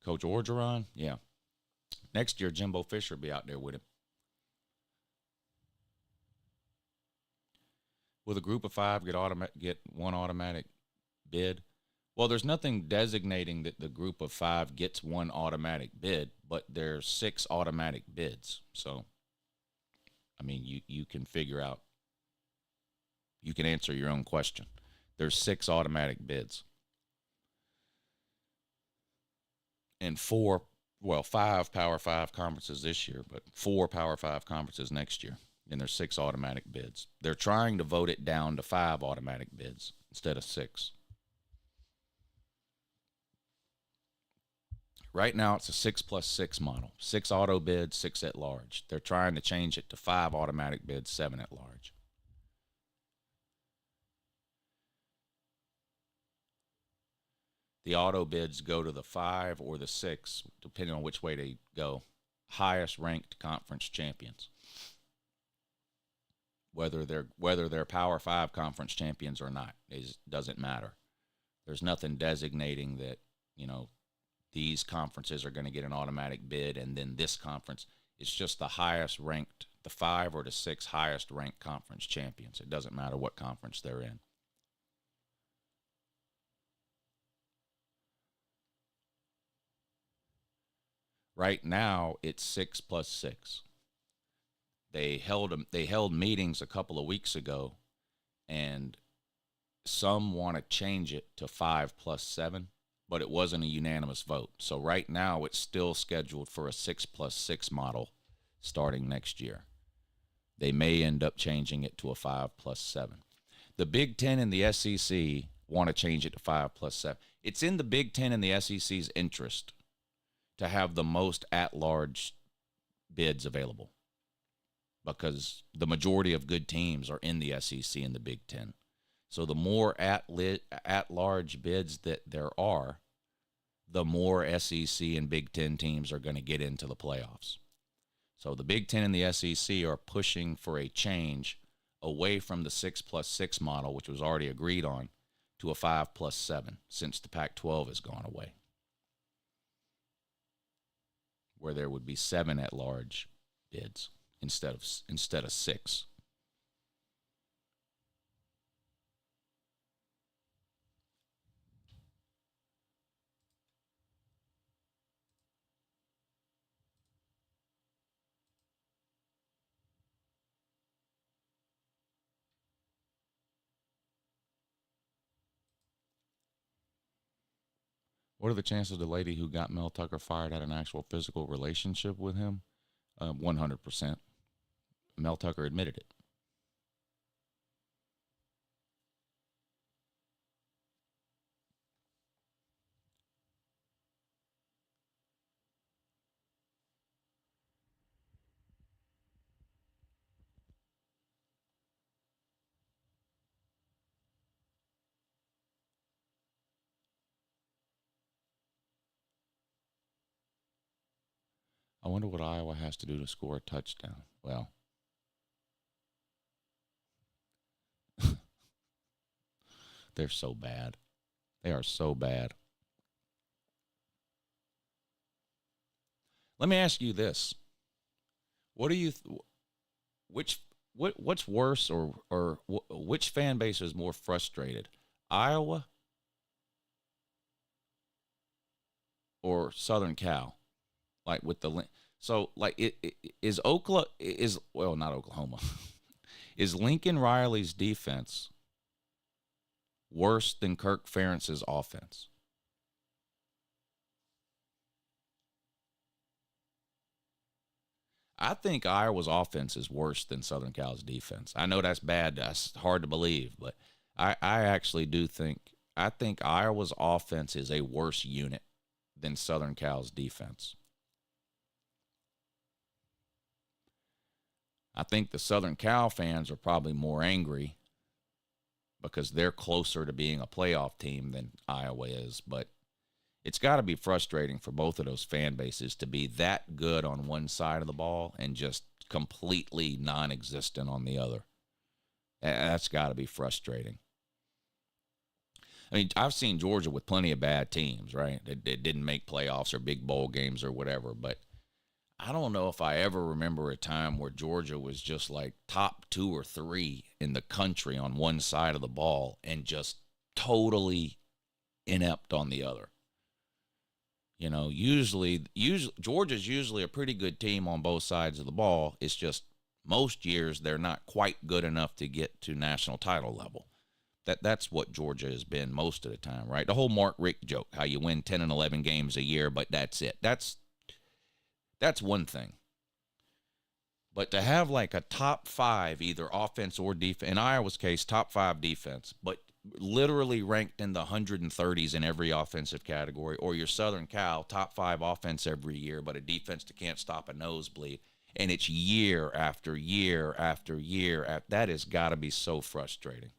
Coach Orgeron, yeah. Next year, Jimbo Fisher will be out there with him. Will the group of five get one automatic bid? Well, there's nothing designating that the group of five gets one automatic bid, but there's 6 automatic bids. So, I mean, you can figure out, you can answer your own question. There's 6 automatic bids. And 5 Power 5 conferences this year, but 4 Power 5 conferences next year. And there's 6 automatic bids. They're trying to vote it down to 5 automatic bids instead of 6. Right now, it's a 6+6 model. 6 auto bids, 6 at large. They're trying to change it to 5 automatic bids, 7 at large. The auto bids go to the 5 or the 6, depending on which way they go, highest ranked conference champions. Whether they're Power 5 conference champions or not, it doesn't matter. There's nothing designating that, these conferences are going to get an automatic bid and then this conference. It's just the highest ranked, the 5 or the 6 highest ranked conference champions. It doesn't matter what conference they're in. Right now, it's 6+6. They held meetings a couple of weeks ago, and some want to change it to 5+7, but it wasn't a unanimous vote. So right now, it's still scheduled for a 6+6 model starting next year. They may end up changing it to a 5+7. The Big Ten and the SEC want to change it to 5+7. It's in the Big Ten and the SEC's interest to have the most at-large bids available, because the majority of good teams are in the SEC and the Big Ten. So the more at-large bids that there are, the more SEC and Big Ten teams are going to get into the playoffs. So the Big Ten and the SEC are pushing for a change away from the 6+6 model, which was already agreed on, to a 5+7, since the Pac-12 has gone away, where there would be 7 at-large bids instead of 6. What are the chances the lady who got Mel Tucker fired had an actual physical relationship with him? 100%. Mel Tucker admitted it. I wonder what Iowa has to do to score a touchdown. Well, they're so bad. They are so bad. Let me ask you this. What do you what's worse or which fan base is more frustrated? Iowa or Southern Cal? Like with the so like it is Oklahoma is well not Oklahoma is Lincoln Riley's defense worse than Kirk Ferentz's offense? I think Iowa's offense is worse than Southern Cal's defense. I know that's bad. That's hard to believe, but I actually do think Iowa's offense is a worse unit than Southern Cal's defense. I think the Southern Cal fans are probably more angry because they're closer to being a playoff team than Iowa is. But it's got to be frustrating for both of those fan bases to be that good on one side of the ball and just completely non-existent on the other. That's got to be frustrating. I mean, I've seen Georgia with plenty of bad teams, right? That didn't make playoffs or big bowl games or whatever, but I don't know if I ever remember a time where Georgia was just like top 2 or 3 in the country on one side of the ball and just totally inept on the other. You know, usually Georgia's usually a pretty good team on both sides of the ball. It's just most years they're not quite good enough to get to national title level. That's what Georgia has been most of the time, right? The whole Mark Richt joke, how you win 10 and 11 games a year, but that's it. That's one thing. But to have like a top 5, either offense or defense, in Iowa's case, top 5 defense, but literally ranked in the 130s in every offensive category, or your Southern Cal, top 5 offense every year, but a defense that can't stop a nosebleed, and it's year after year after year. That has got to be so frustrating.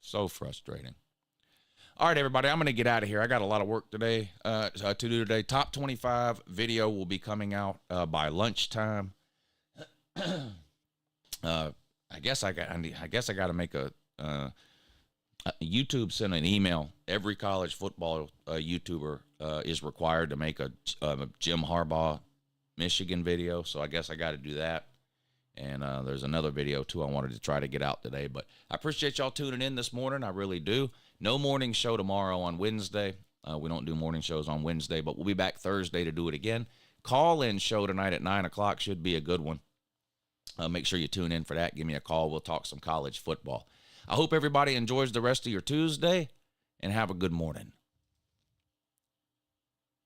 So frustrating. All right, everybody, I'm going to get out of here. I got a lot of work today to do today. Top 25 video will be coming out by lunchtime. I guess I got to make a YouTube sent an email. Every college football YouTuber is required to make a Jim Harbaugh Michigan video, so I guess I got to do that. And there's another video, too, I wanted to try to get out today. But I appreciate y'all tuning in this morning. I really do. No morning show tomorrow on Wednesday. We don't do morning shows on Wednesday, but we'll be back Thursday to do it again. Call-in show tonight at 9 o'clock should be a good one. Make sure you tune in for that. Give me a call. We'll talk some college football. I hope everybody enjoys the rest of your Tuesday, and have a good morning.